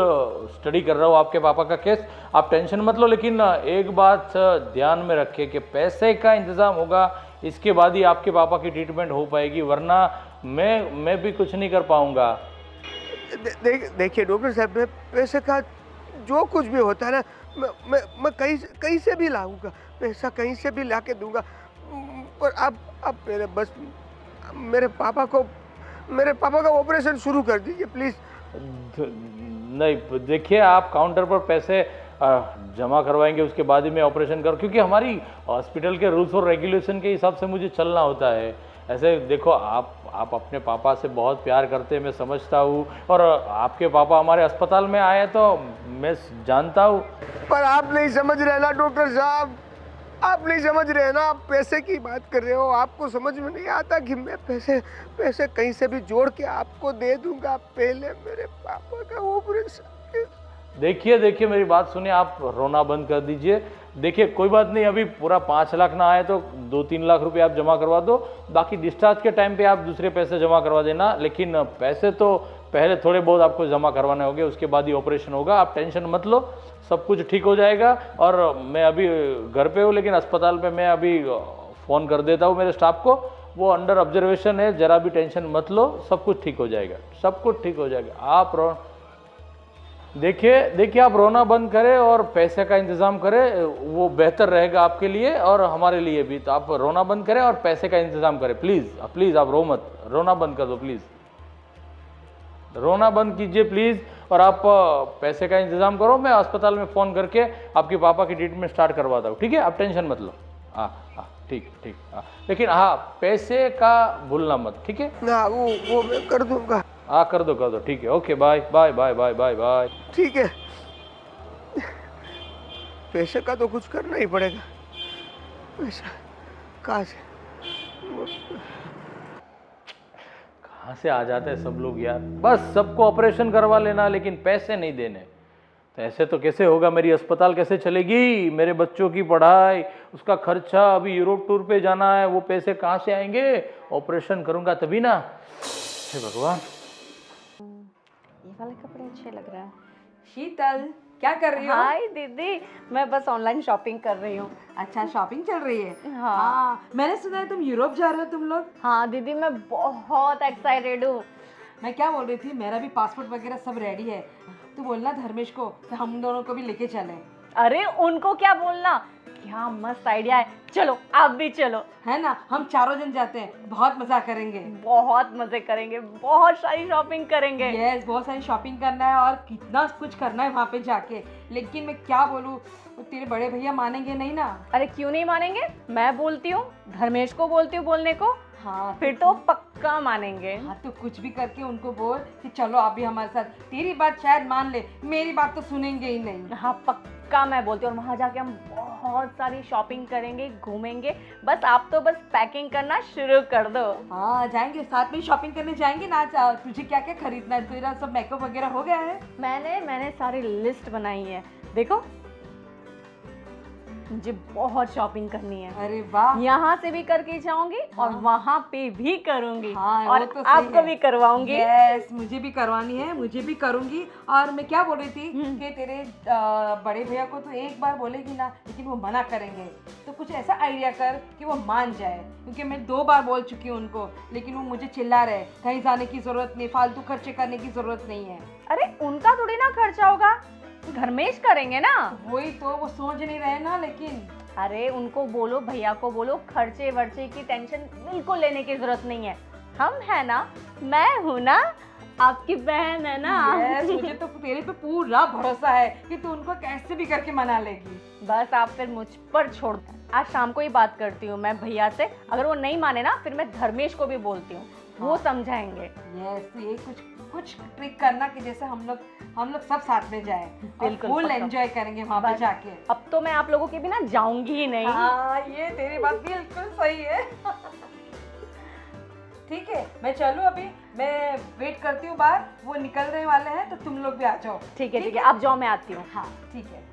S1: स्टडी कर रहा हूँ आपके पापा का केस, आप टेंशन मत लो। लेकिन एक बात ध्यान में रखें कि पैसे का इंतज़ाम होगा, इसके बाद ही आपके पापा की ट्रीटमेंट हो पाएगी, वरना मैं भी कुछ नहीं कर पाऊँगा।
S7: देखिए डॉक्टर साहब, पैसे का जो कुछ भी होता है ना, मैं कहीं से भी लाऊंगा, पैसा कहीं से भी ला के दूंगा, पर आप मेरे पापा का ऑपरेशन शुरू कर दीजिए प्लीज़।
S1: नहीं देखिए, आप काउंटर पर पैसे जमा करवाएंगे, उसके बाद ही मैं ऑपरेशन करूँ, क्योंकि हमारी हॉस्पिटल के रूल्स और रेगुलेशन के हिसाब से मुझे चलना होता है। ऐसे देखो, आप अपने पापा से बहुत प्यार करते हैं, मैं समझता हूँ, और आपके पापा हमारे अस्पताल में आए तो मैं जानता हूँ।
S7: पर आप नहीं समझ रहे ना डॉक्टर साहब, आप नहीं समझ रहे ना, आप पैसे की बात कर रहे हो, आपको समझ में नहीं आता कि मैं पैसे कहीं से भी जोड़ के आपको दे दूंगा, पहले मेरे पापा का ऑपरेशन।
S1: देखिए देखिए मेरी बात सुनिए, आप रोना बंद कर दीजिए। देखिए कोई बात नहीं, अभी पूरा 5 लाख ना आए तो 2-3 लाख रुपए आप जमा करवा दो, बाकी डिस्चार्ज के टाइम पे आप दूसरे पैसे जमा करवा देना। लेकिन पैसे तो पहले थोड़े बहुत आपको जमा करवाने होंगे, उसके बाद ही ऑपरेशन होगा। आप टेंशन मत लो, सब कुछ ठीक हो जाएगा। और मैं अभी घर पे हूँ, लेकिन अस्पताल पे मैं अभी फ़ोन कर देता हूँ मेरे स्टाफ को, वो अंडर ऑब्जर्वेशन है, ज़रा भी टेंशन मत लो, सब कुछ ठीक हो जाएगा, सब कुछ ठीक हो जाएगा। आप देखिए आप रोना बंद करें और पैसे का इंतज़ाम करें, वो बेहतर रहेगा आपके लिए और हमारे लिए भी। तो आप रोना बंद करें और पैसे का इंतज़ाम करें, प्लीज़ प्लीज़। आप रो मत, रोना बंद कर दो प्लीज़, रोना बंद कीजिए प्लीज़। और आप पैसे का इंतज़ाम करो, मैं अस्पताल में फ़ोन करके आपके पापा की ट्रीटमेंट स्टार्ट करवाता हूँ, ठीक है? आप टेंशन मत लो। हाँ हाँ ठीक ठीक। हाँ लेकिन हाँ, पैसे का भूलना मत, ठीक है?
S7: ना वो मैं कर दूंगा।
S1: हाँ कर दो, ठीक है। Okay bye bye bye bye bye bye.
S7: ठीक है, पैसे का तो कुछ करना ही पड़ेगा। पैसा कहाँ से
S1: कहाँ से आ जाते हैं सब लोग यार, बस सबको ऑपरेशन करवा लेना लेकिन पैसे नहीं देने। तो ऐसे तो कैसे होगा, मेरी अस्पताल कैसे चलेगी, मेरे बच्चों की पढ़ाई, उसका खर्चा, अभी यूरोप टूर पे जाना है, वो पैसे कहाँ से आएंगे? ऑपरेशन करूँगा तभी ना। हे भगवान,
S2: ये वाले कपड़े अच्छे लग रहे हैं।
S3: शीतल क्या कर रही हो?
S2: हाय दीदी, मैं बस ऑनलाइन शॉपिंग कर रही हूँ।
S3: अच्छा शॉपिंग चल रही है।
S2: हाँ।
S3: मैंने सुना है तुम यूरोप जा रहे हो तुम लोग।
S2: हाँ दीदी, मैं बहुत एक्साइटेड हूँ।
S3: मैं क्या बोल रही थी, मेरा भी पासपोर्ट वगैरह सब रेडी है। तू बोलना धर्मेश को कि हम दोनों को भी लेके चलें।
S2: अरे उनको क्या बोलना, क्या मस्त आइडिया है, चलो आप भी चलो।
S3: है ना, हम चारों जन जाते हैं, बहुत मजा करेंगे।
S2: बहुत मजे करेंगे, बहुत सारी शॉपिंग करेंगे।
S3: यस, बहुत सारी शॉपिंग करना है और कितना कुछ करना है वहाँ पे जाके। लेकिन मैं क्या बोलूँ, तेरे बड़े भैया मानेंगे नहीं ना।
S2: अरे क्यों नहीं मानेंगे, मैं बोलती हूँ, धर्मेश को बोलती हूँ बोलने को।
S3: हाँ
S2: फिर तो पक्का मानेंगे।
S3: हाँ तो कुछ भी करके उनको बोल कि चलो आप भी हमारे साथ। तेरी बात शायद मान ले, मेरी बात तो सुनेंगे ही नहीं।
S2: हाँ पक्का मैं बोलती हूँ, और वहाँ जाके हम बहुत सारी शॉपिंग करेंगे, घूमेंगे। बस आप तो बस पैकिंग करना शुरू कर दो।
S3: हाँ जाएंगे, साथ में शॉपिंग करने जाएंगे ना। तुझे क्या क्या खरीदना है, तेरा सब मेकअप वगैरह हो गया है?
S2: मैंने सारी लिस्ट बनाई है, देखो मुझे बहुत शॉपिंग करनी है।
S3: अरे वाह,
S2: यहाँ से भी करके जाऊंगी और वहाँ पे भी करूंगी।
S3: हाँ,
S2: और
S3: वो तो सही
S2: आपको
S3: है।
S2: भी करवाऊंगी।
S3: यस, मुझे भी करवानी है, मुझे भी करूंगी। और मैं क्या बोल रही थी कि तेरे बड़े भैया को तो एक बार बोलेगी ना, लेकिन वो मना करेंगे। तो कुछ ऐसा आइडिया कर कि वो मान जाए, क्योंकि मैं 2 बार बोल चुकी हूँ उनको, लेकिन वो मुझे चिल्ला रहे कहीं जाने की जरूरत नहीं, फालतू खर्चे करने की जरूरत नहीं है।
S2: अरे उनका थोड़ी ना खर्चा होगा, धर्मेश करेंगे ना।
S3: वही तो, वो सोच नहीं रहे ना। लेकिन
S2: अरे उनको बोलो, भैया को बोलो, खर्चे वर्चे की टेंशन बिल्कुल लेने की जरूरत नहीं है। हम है ना, मैं हूँ ना, आपकी बहन है ना।
S3: यस, मुझे तो तेरे पे पूरा भरोसा है कि तू उनको कैसे भी करके मना लेगी।
S2: बस आप फिर मुझ पर छोड़ दो। आज शाम को ही बात करती हूँ मैं भैया से, अगर वो नहीं माने ना फिर मैं धर्मेश को भी बोलती हूँ, वो समझाएंगे।
S3: यस, तो ये कुछ ट्रिक करना कि जैसे हम लोग सब साथ में जाए,
S2: बिल्कुल,
S3: फुल
S2: पक्का।
S3: एंजॉय करेंगे वहाँ पे जाके।
S2: अब तो मैं आप लोगों के बिना जाऊंगी ही नहीं।
S3: हाँ, ये तेरी बात बिल्कुल सही है। ठीक है, मैं चलूँ अभी, मैं वेट करती हूँ बाहर, वो निकलने वाले हैं, तो तुम लोग भी आ जाओ।
S2: ठीक है, आप जाओ, मैं आती हूँ।
S3: हाँ ठीक है।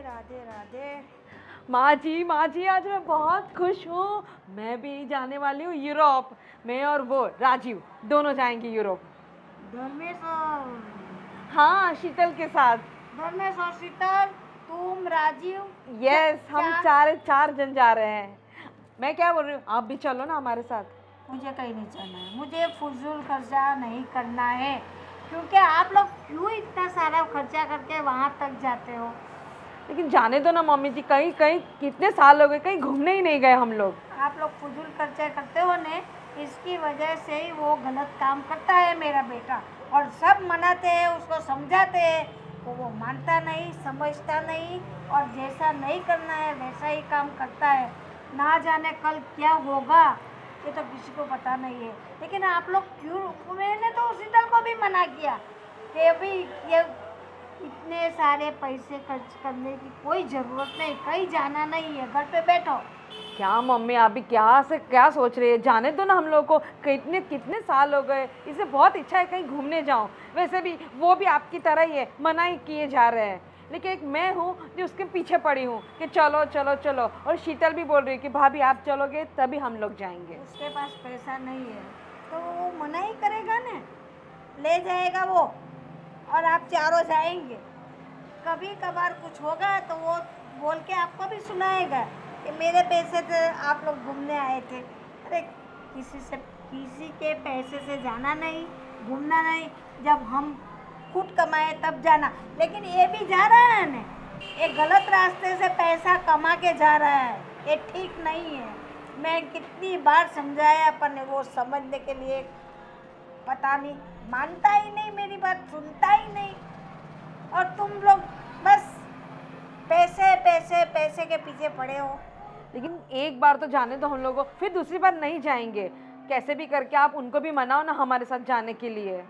S6: राधे राधे।
S3: माँ जी आज मैं बहुत खुश हूँ। मैं भी जाने वाली हूँ यूरोप। मैं और वो राजीव दोनों जाएंगे यूरोप।
S6: धर्मेश और
S3: हाँ, शीतल के साथ।
S6: धर्मेश और शीतल, तुम, राजीव।
S3: यस, हम
S6: क्या?
S3: चार जन जा रहे हैं। मैं क्या बोल रही हूँ, आप भी चलो ना हमारे साथ।
S6: मुझे कहीं नहीं जाना है, मुझे फजूल खर्चा नहीं करना है, क्योंकि आप लोग क्यों इतना सारा खर्चा करके वहाँ तक जाते हो?
S3: लेकिन जाने दो ना मम्मी जी, कहीं कितने साल हो गए, कहीं घूमने ही नहीं गए हम लोग।
S6: आप लोग फजूल खर्चा करते हो ने, इसकी वजह से ही वो गलत काम करता है मेरा बेटा। और सब मनाते हैं, उसको समझाते हैं, तो वो मानता नहीं, समझता नहीं, और जैसा नहीं करना है वैसा ही काम करता है। ना जाने कल क्या होगा, ये तो किसी को पता नहीं है। लेकिन आप लोग क्यों, मैंने तो शीतल को भी मना किया कि अभी ये इतने सारे पैसे खर्च करने की कोई ज़रूरत नहीं, कहीं जाना नहीं है, घर पे बैठो।
S3: क्या मम्मी आप भी क्या से क्या सोच रही है, जाने दो ना हम लोग को, कितने कितने साल हो गए, इसे बहुत इच्छा है कहीं घूमने जाऊं। वैसे भी वो भी आपकी तरह ही है, मना ही किए जा रहे हैं, लेकिन एक मैं हूँ जो उसके पीछे पड़ी हूँ कि चलो चलो चलो। और शीतल भी बोल रही है कि भाभी आप चलोगे तभी हम लोग जाएंगे।
S6: उसके पास पैसा नहीं है तो वो मना ही करेगा ना, ले जाएगा वो और आप चारों जाएंगे। कभी कभार कुछ होगा तो वो बोल के आपको भी सुनाएगा कि मेरे पैसे से आप लोग घूमने आए थे। अरे किसी के पैसे से जाना नहीं, घूमना नहीं, जब हम खुद कमाए तब जाना। लेकिन ये भी जा रहा है ना, ये गलत रास्ते से पैसा कमा के जा रहा है, ये ठीक नहीं है। मैं कितनी बार समझाया पर वो समझने के लिए पता नहीं, मानता ही नहीं, मेरी बात सुनता ही नहीं। और तुम लोग बस पैसे पैसे पैसे के पीछे पड़े हो।
S3: लेकिन एक बार तो जाने दो हम लोग को, फिर दूसरी बार नहीं जाएंगे। कैसे भी करके आप उनको भी मनाओ ना हमारे साथ जाने के लिए।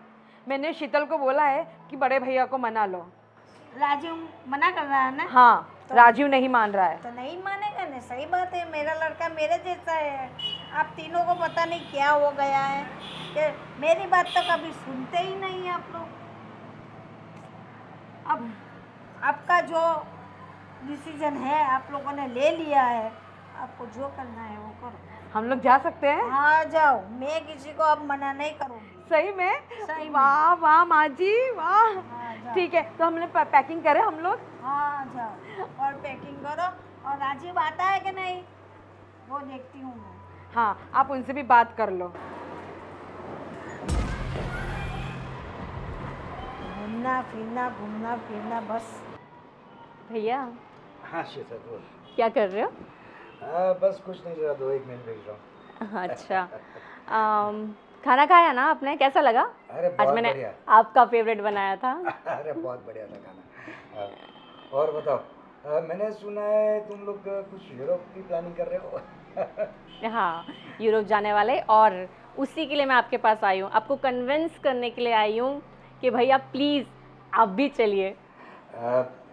S3: मैंने शीतल को बोला है कि बड़े भैया को मना लो।
S6: राजू मना कर रहा है ना?
S3: हाँ, राजीव नहीं मान रहा है।
S6: तो नहीं मानेगा ना, सही बात है, मेरा लड़का मेरे जैसा है। आप तीनों को पता नहीं क्या हो गया है कि मेरी बात तो कभी सुनते ही नहीं आप लोग। अब आपका जो डिसीजन है आप लोगों ने ले लिया है, आपको जो करना है वो करो।
S3: हम लोग जा सकते हैं?
S6: हाँ जाओ, मैं किसी को अब मना नहीं करूँगी।
S3: सही में?
S6: सही में।
S3: वाह वाह माँ जी वाह।
S6: हाँ जाओ।
S3: ठीक है, तो हमने पैकिंग करें हम लोग।
S6: हाँ जाओ और पैकिंग करो। और राजीव आता है कि नहीं वो देखती हूँ मैं।
S3: हाँ, आप उनसे भी बात कर लो।
S6: घूमना फिरना बस।
S2: भैया
S4: हाँ शीतल बोल।
S2: क्या कर रहे हो?
S4: बस कुछ नहीं, जरा 2-1 मिनट भेज रहा हूँ।
S2: अच्छा खाना खाया ना आपने, कैसा लगा?
S4: अरे
S2: आज
S4: बहुत
S2: मैंने
S4: बढ़िया।
S2: आपका फेवरेट बनाया था।
S4: अरे बहुत बढ़िया था खाना। और बताओ, मैंने सुना है तुम लोग कुछ यूरोप की प्लानिंग कर रहे हो।
S2: हाँ, यूरोप जाने वाले, और उसी के लिए मैं आपके पास आई हूँ, आपको कन्विंस करने के लिए आई हूँ कि भैया प्लीज़ आप भी चलिए।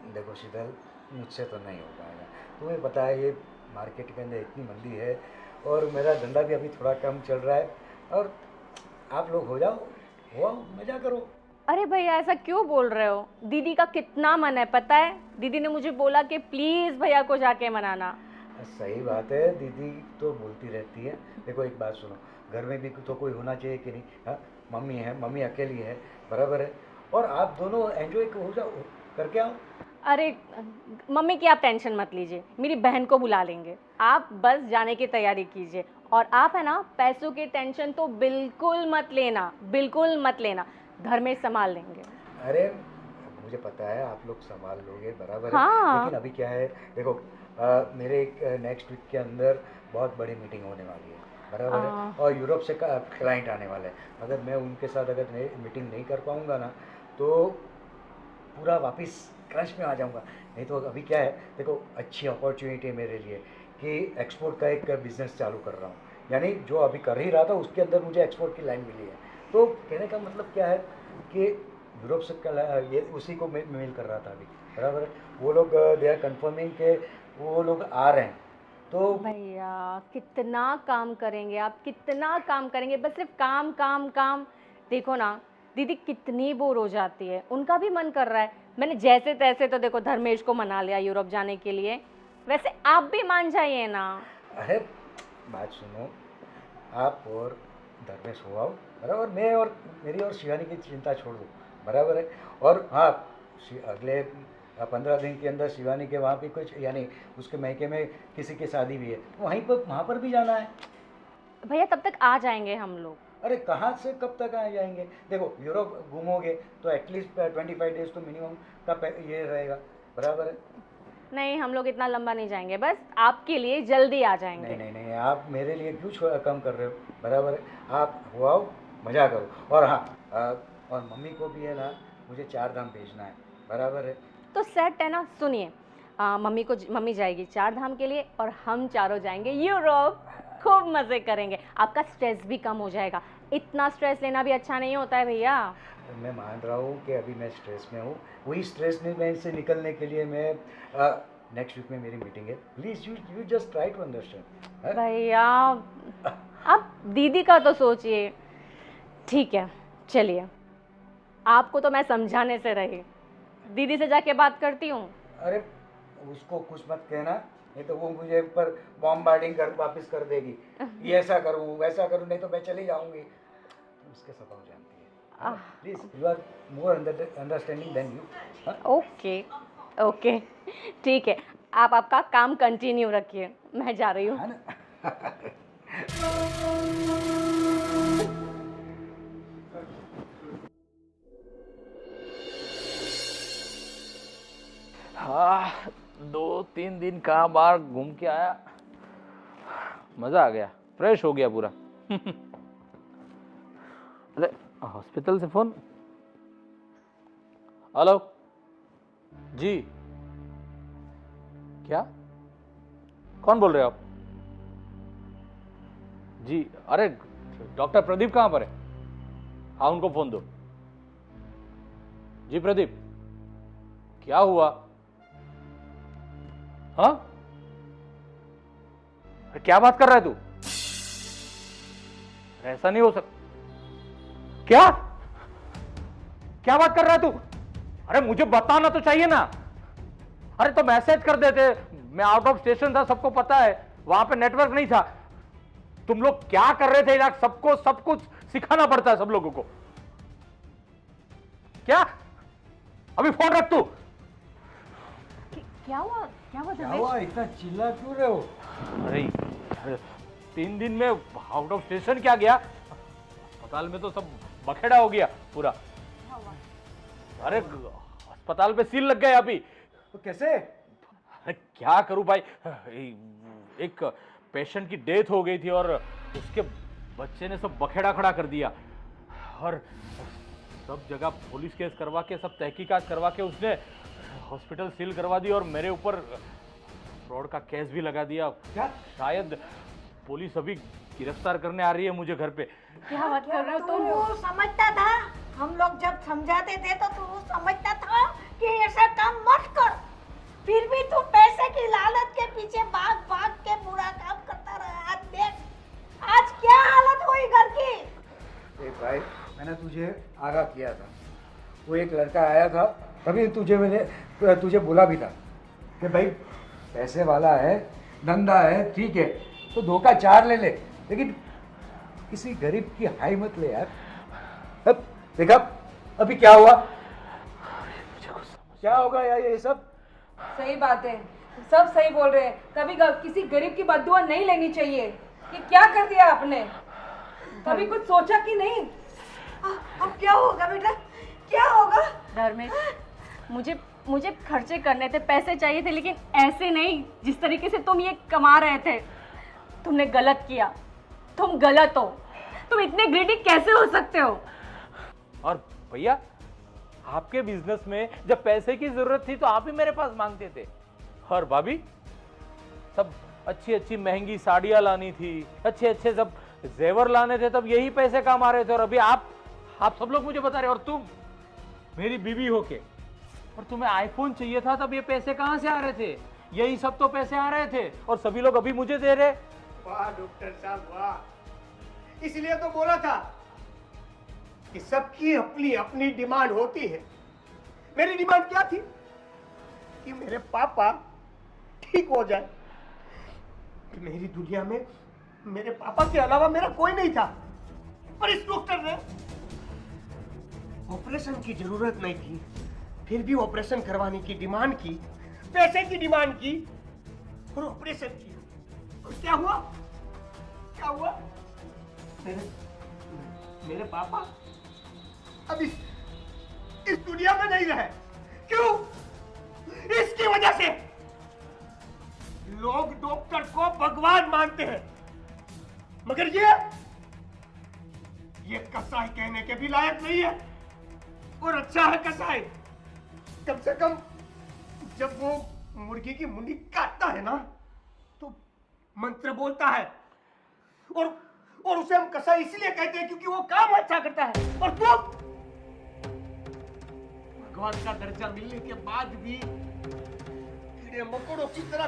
S4: देखो शीतल, मुझसे तो नहीं हो पाएगा। तुम्हें पता है ये मार्केट के अंदर इतनी मंदी है और मेरा धंधा भी अभी थोड़ा कम चल रहा है। और आप लोग हो आओ मज़ा करो।
S2: अरे भैया ऐसा क्यों बोल रहे हो? दीदी का कितना मन है पता है, दीदी ने मुझे बोला कि प्लीज़ भैया को जाके मनाना।
S4: सही बात है, दीदी तो बोलती रहती है। देखो एक बात सुनो, घर में भी तो कोई होना चाहिए कि नहीं? हाँ, मम्मी है, मम्मी अकेली है, बराबर है। और आप दोनों एंजॉय हो जाओ, करके आओ।
S2: अरे मम्मी की आप टेंशन मत लीजिए, मेरी बहन को बुला लेंगे, आप बस जाने की तैयारी कीजिए। और आप है ना, पैसों की टेंशन तो बिल्कुल मत लेना, बिल्कुल मत लेना, घर में संभाल लेंगे।
S4: अरे मुझे पता है आप लोग संभाल लोगे, बराबर
S2: हाँ।
S4: है। लेकिन अभी क्या है, देखो मेरे नेक्स्ट वीक के अंदर बहुत बड़ी मीटिंग होने वाली है, बराबर है। और यूरोप से क्लाइंट आने वाले हैं। अगर मैं उनके साथ अगर मीटिंग नहीं कर पाऊँगा ना, तो पूरा वापस क्रंच में आ जाऊंगा। नहीं तो अभी क्या है, देखो अच्छी अपॉर्चुनिटी है मेरे लिए कि एक्सपोर्ट का एक बिज़नेस चालू कर रहा हूँ। यानी जो अभी कर ही रहा था उसके अंदर मुझे एक्सपोर्ट की लाइन मिली है। तो कहने का मतलब क्या है कि यूरोप से ये उसी को मेल कर रहा था अभी, बराबर है। वो लोग दे आर कन्फर्मिंग के वो लोग आ रहे हैं। तो
S2: भैया कितना काम करेंगे आप, कितना काम करेंगे, बस सिर्फ काम काम काम। देखो ना दीदी कितनी बोर हो जाती है, उनका भी मन कर रहा है। मैंने जैसे तैसे तो देखो धर्मेश को मना लिया यूरोप जाने के लिए, वैसे आप भी मान जाइए ना।
S4: अरे बात सुनो, आप और धर्मेश हो आओ, बराबर। मैं और मेरी और शिवानी की चिंता छोड़ दो, बराबर है। और हाँ, अगले 15 दिन के अंदर शिवानी के वहाँ भी कुछ, यानी उसके मैके में किसी की शादी भी है, वहाँ पर भी जाना है।
S2: भैया तब तक आ जाएंगे हम लोग।
S4: अरे कहाँ से कब तक आ जाएंगे? देखो यूरोप घूमोगे तो एटलीस्ट 25 डेज तो मिनिमम का ये रहेगा, बराबर है।
S2: नहीं हम लोग इतना लंबा नहीं जाएंगे, बस आपके लिए जल्दी आ जाएंगे।
S4: नहीं नहीं नहीं, आप मेरे लिए क्यों कम कर रहे हो, बराबर है। आप हो आओ, मज़ा करो। और हाँ, और मम्मी को भी है ना, मुझे 4 धाम भेजना है, बराबर है।
S2: तो सेट है ना, सुनिए मम्मी जाएगी 4 धाम के लिए और हम चारों जाएंगे यूरोप, खूब मज़े करेंगे, आपका स्ट्रेस भी कम हो जाएगा। इतना स्ट्रेस लेना भी अच्छा नहीं होता है भैया।
S4: मैं मान रहा हूँ कि अभी मैं स्ट्रेस में हूँ, वही स्ट्रेस में से निकलने के लिए मैं नेक्स्ट वीक में मेरी मीटिंग है, please you just try to understand.
S2: भैया आप दीदी का तो सोचिए। ठीक है चलिए, आपको तो मैं समझाने से रही, दीदी से जाके बात करती हूँ।
S4: अरे उसको कुछ मत कहना, नहीं तो वो मुझे ऊपर बॉम्बार्डिंग कर वापस कर देगी, ये ऐसा करूँ वैसा करूँ, नहीं तो मैं चली जाऊंगी। तुम उसके स्वभाव जानती है, please you are more understanding than you.
S2: Okay okay ठीक है, आप आपका काम कंटिन्यू रखिए, मैं जा रही हूँ।
S4: है ना?
S1: हाँ 2-3 दिन कहाँ बाहर घूम के आया, मजा आ गया, फ्रेश हो गया पूरा। अरे हॉस्पिटल से फोन। हेलो जी, क्या, कौन बोल रहे हो आप? जी अरे डॉक्टर प्रदीप कहाँ पर है? हाँ उनको फोन दो। जी प्रदीप, क्या हुआ? हाँ क्या बात कर रहा है तू? ऐसा नहीं हो सकता। क्या क्या बात कर रहा है तू? अरे मुझे बताना तो चाहिए ना। अरे तो मैसेज कर देते, मैं आउट ऑफ स्टेशन था, सबको पता है, वहां पे नेटवर्क नहीं था। तुम लोग क्या कर रहे थे यार? सबको सब कुछ सिखाना पड़ता है सब लोगों को। क्या? अभी फोन रख तू।
S2: क्या हुआ
S4: क्या हुआ, इतना चिल्ला क्यों रहे हो?
S1: अरे 3 दिन में आउट ऑफ स्टेशन क्या गया, अस्पताल में तो सब बखेड़ा हो गया पूरा। अरे अस्पताल पे सील लग गए अभी।
S4: तो कैसे?
S1: अरे क्या करूं भाई, एक पेशेंट की डेथ हो गई थी और उसके बच्चे ने सब बखेड़ा खड़ा कर दिया, और सब जगह पुलिस केस करवा के, सब तहकीकात करवा के उसने हॉस्पिटल सील करवा दी और मेरे ऊपर फ्रॉड का केस भी लगा दिया।
S4: क्या?
S1: शायद पुलिस अभी गिरफ्तार करने आ रही है मुझे घर पे।
S2: क्या बात कर रहे हो तुम?
S6: तू समझता था, हम लोग जब समझाते थे तो तू समझता था कि ऐसा काम मत कर, फिर भी तू पैसे की लालच के पीछे भाग भाग के बुरा काम करता रहा। आज देख, आज क्या हालत हुई घर की।
S4: ए भाई, मैंने तुझे आगाह किया था, वो एक लड़का आया था, तभी तुझे बोला भी था कि भाई पैसे वाला है, धंधा है, ठीक है तो 2 का 4 ले ले, लेकिन किसी गरीब की हाई मत ले यार। अब देखा अभी क्या हुआ, क्या होगा यार ये सब।
S3: सही बात है, सब सही बोल रहे हैं। कभी किसी गरीब की बद्दुआ नहीं लेनी चाहिए। ये क्या कर दिया आपने? कभी कुछ सोचा कि नहीं?
S6: अब क्या होगा बेटा, क्या होगा?
S2: धर्मेश, मुझे खर्चे करने थे, पैसे चाहिए थे, लेकिन ऐसे नहीं जिस तरीके से तुम ये कमा रहे थे। तुमने गलत किया, तुम गलत हो, तुम इतने ग्रीडी कैसे हो सकते हो?
S1: और भैया आपके बिजनेस में जब पैसे की जरूरत थी तो आप ही मेरे पास मांगते थे, और भाभी सब अच्छी अच्छी महंगी साड़ियां लानी थी, अच्छे अच्छे सब जेवर लाने थे, तब यही पैसे काम आ रहे थे। और अभी आप सब लोग मुझे बता रहे, और तुम मेरी बीवी होके, और तुम्हें आईफोन चाहिए था, तब ये पैसे कहां से आ रहे थे? यही सब तो पैसे आ रहे थे, और सभी लोग अभी मुझे दे रहे।
S7: वाह डॉक्टर साहब वाह, इसलिए तो बोला था कि सबकी अपनी अपनी डिमांड होती है। मेरी डिमांड क्या थी कि मेरे पापा ठीक हो जाए। मेरी दुनिया में मेरे पापा के अलावा मेरा कोई नहीं था, पर इस डॉक्टर ने ऑपरेशन की जरूरत नहीं थी, फिर भी ऑपरेशन करवाने की डिमांड की, पैसे की डिमांड की, और ऑपरेशन किया। और क्या हुआ, क्या हुआ? मेरे पापा अब इस दुनिया में नहीं रहे। क्यों? इसकी वजह से लोग डॉक्टर को भगवान मानते हैं, मगर ये कसाई कहने के भी लायक नहीं है। और अच्छा है कसाई, कम से कम जब वो मुर्गी की मुंडी काटता है ना तो मंत्र बोलता है, और उसे हम कसाई इसलिए कहते हैं क्योंकि वो काम अच्छा करता है। और तुम भगवान का दर्जा मिलने के बाद भी कीड़े मकोड़ों की तरह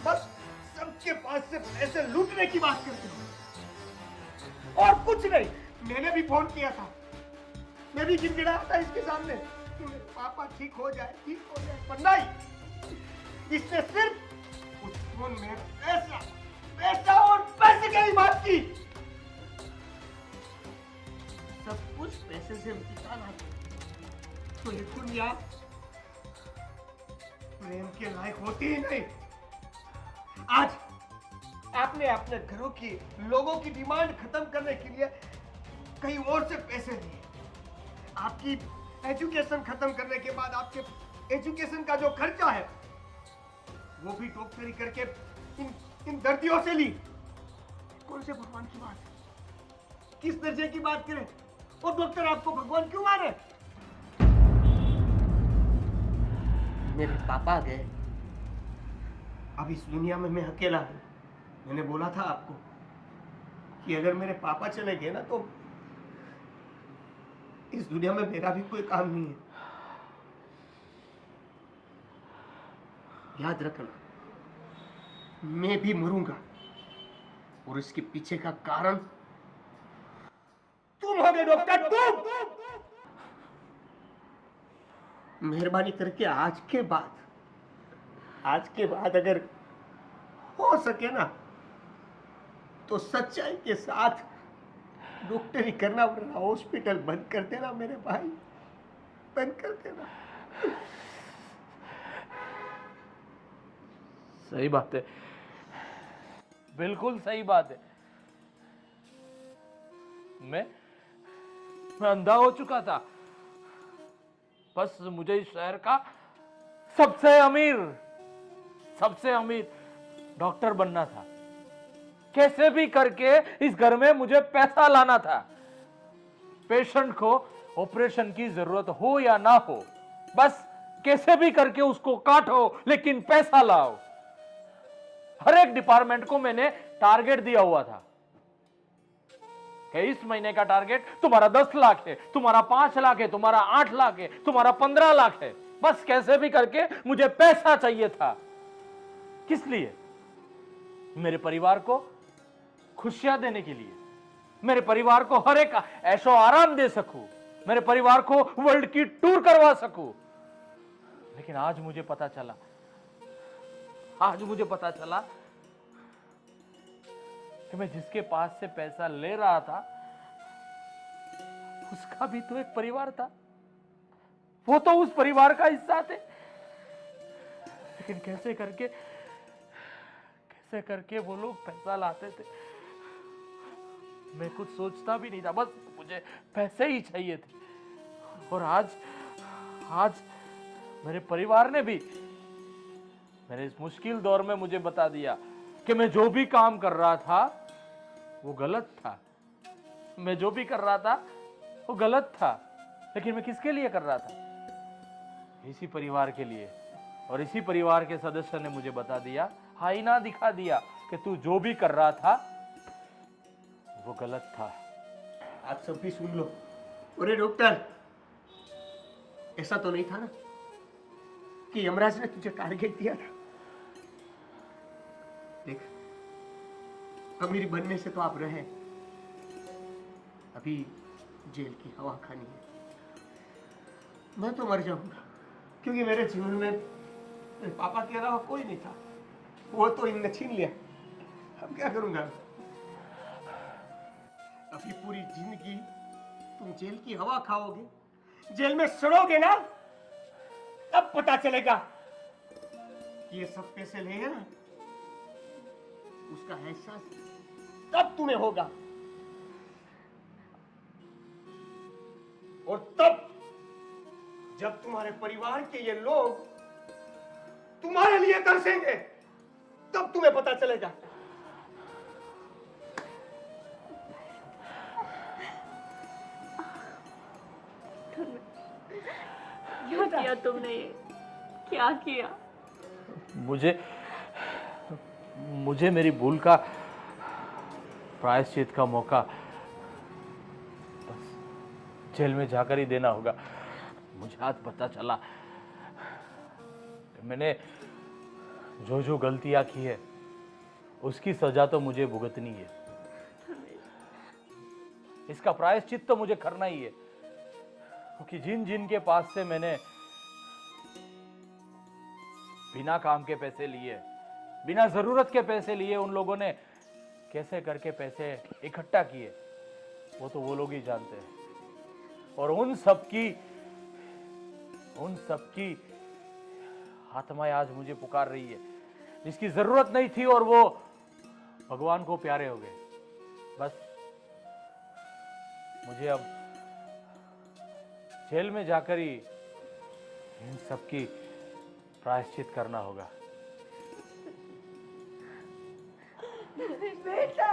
S7: बस सबके पास से पैसे लूटने की बात करते हो और कुछ नहीं। मैंने भी फोन किया था, मैं भी गिड़गिड़ाया था इसके सामने कि मेरे पापा ठीक हो जाए, पर नहीं, इसने सिर्फ उस फोन में पैसा और पैसे की बात की। सब कुछ पैसे से निकाला तो ये दुनिया प्रेम के लायक होती ही नहीं। आज आपने अपने घरों की लोगों की डिमांड खत्म करने के लिए कहीं और से पैसे लिए। आपकी एजुकेशन खत्म करने के बाद आपके एजुकेशन का जो खर्चा है वो भी डॉक्टरी करके इन दर्दियों से ली। कौन से भगवान की बात है? किस दर्जे की बात करें? और डॉक्टर आपको भगवान क्यों माने? मेरे पापा गए, अब इस दुनिया में मैं अकेला हूं। मैंने बोला था आपको कि अगर मेरे पापा चले गए ना तो इस दुनिया में मेरा भी कोई काम नहीं है। याद रखना, मैं भी मरूंगा और इसके पीछे का कारण तुम हो गए डॉक्टर, तुम। मेहरबानी करके आज के बाद अगर हो सके ना तो सच्चाई के साथ डॉक्टरी करना, वरना हॉस्पिटल बंद कर देना मेरे भाई, बंद कर देना।
S1: सही बात है, बिल्कुल सही बात है। मैं अंधा हो चुका था, बस मुझे इस शहर का सबसे अमीर डॉक्टर बनना था। कैसे भी करके इस घर में मुझे पैसा लाना था। पेशेंट को ऑपरेशन की जरूरत हो या ना हो, बस कैसे भी करके उसको काटो, लेकिन पैसा लाओ। हर एक डिपार्टमेंट को मैंने टारगेट दिया हुआ था कि इस महीने का टारगेट तुम्हारा 10 लाख है, तुम्हारा 5 लाख है, तुम्हारा 8 लाख है, तुम्हारा 15 लाख है। बस कैसे भी करके मुझे पैसा चाहिए था। किस लिए? मेरे परिवार को खुशियां देने के लिए, मेरे परिवार को हर एक ऐशो आराम दे सकूं, मेरे परिवार को वर्ल्ड की टूर करवा सकूं। लेकिन आज मुझे पता चला कि मैं जिसके पास से पैसा ले रहा था उसका भी तो एक परिवार था, वो तो उस परिवार का हिस्सा थे। लेकिन कैसे करके वो लोग पैसा लाते थे, मैं कुछ सोचता भी नहीं था, बस मुझे पैसे ही चाहिए थे। और आज मेरे परिवार ने भी मेरे इस मुश्किल दौर में मुझे बता दिया कि मैं जो भी काम कर रहा था वो गलत था। मैं जो भी कर रहा था वो गलत था, लेकिन मैं किसके लिए कर रहा था? इसी परिवार के लिए। और इसी परिवार के सदस्य ने मुझे बता दिया, आईना दिखा दिया कि तू जो भी कर रहा था वो गलत था।
S7: आप सब भी सुन लो। अरे डॉक्टर, ऐसा तो नहीं था ना कि यमराज ने तुझे टारगेट दिया था? देख, अमीर बनने से तो आप रहे, अभी जेल की हवा खानी है। मैं तो मर जाऊंगा क्योंकि मेरे जीवन में मेरे पापा के अलावा कोई नहीं था, वो तो इनने छीन लिया। अब क्या करूंगा? अभी पूरी जिंदगी तुम जेल की हवा खाओगे, जेल में सड़ोगे ना, तब पता चलेगा ये सब पैसे ले ना, उसका एहसास तब तुम्हें होगा। और तब जब तुम्हारे परिवार के ये लोग तुम्हारे लिए तरसेंगे, तब तुम्हें पता चलेगा।
S2: क्या किया तुमने? ये क्या किया?
S1: मुझे मेरी भूल का प्रायश्चित का मौका बस जेल में जाकर ही देना होगा। मुझे आज पता चला मैंने जो जो गलतियां की है उसकी सजा तो मुझे भुगतनी है। इसका प्रायश्चित तो मुझे करना ही है, क्योंकि जिन जिन के पास से मैंने बिना काम के पैसे लिए, बिना जरूरत के पैसे लिए, उन लोगों ने कैसे करके पैसे इकट्ठा किए वो लोग ही जानते हैं। और उन सबकी आत्माएं आज मुझे पुकार रही है, जिसकी जरूरत नहीं थी और वो भगवान को प्यारे हो गए। बस मुझे अब जेल में जाकर ही इन सबकी प्रायश्चित करना होगा।
S6: बेटा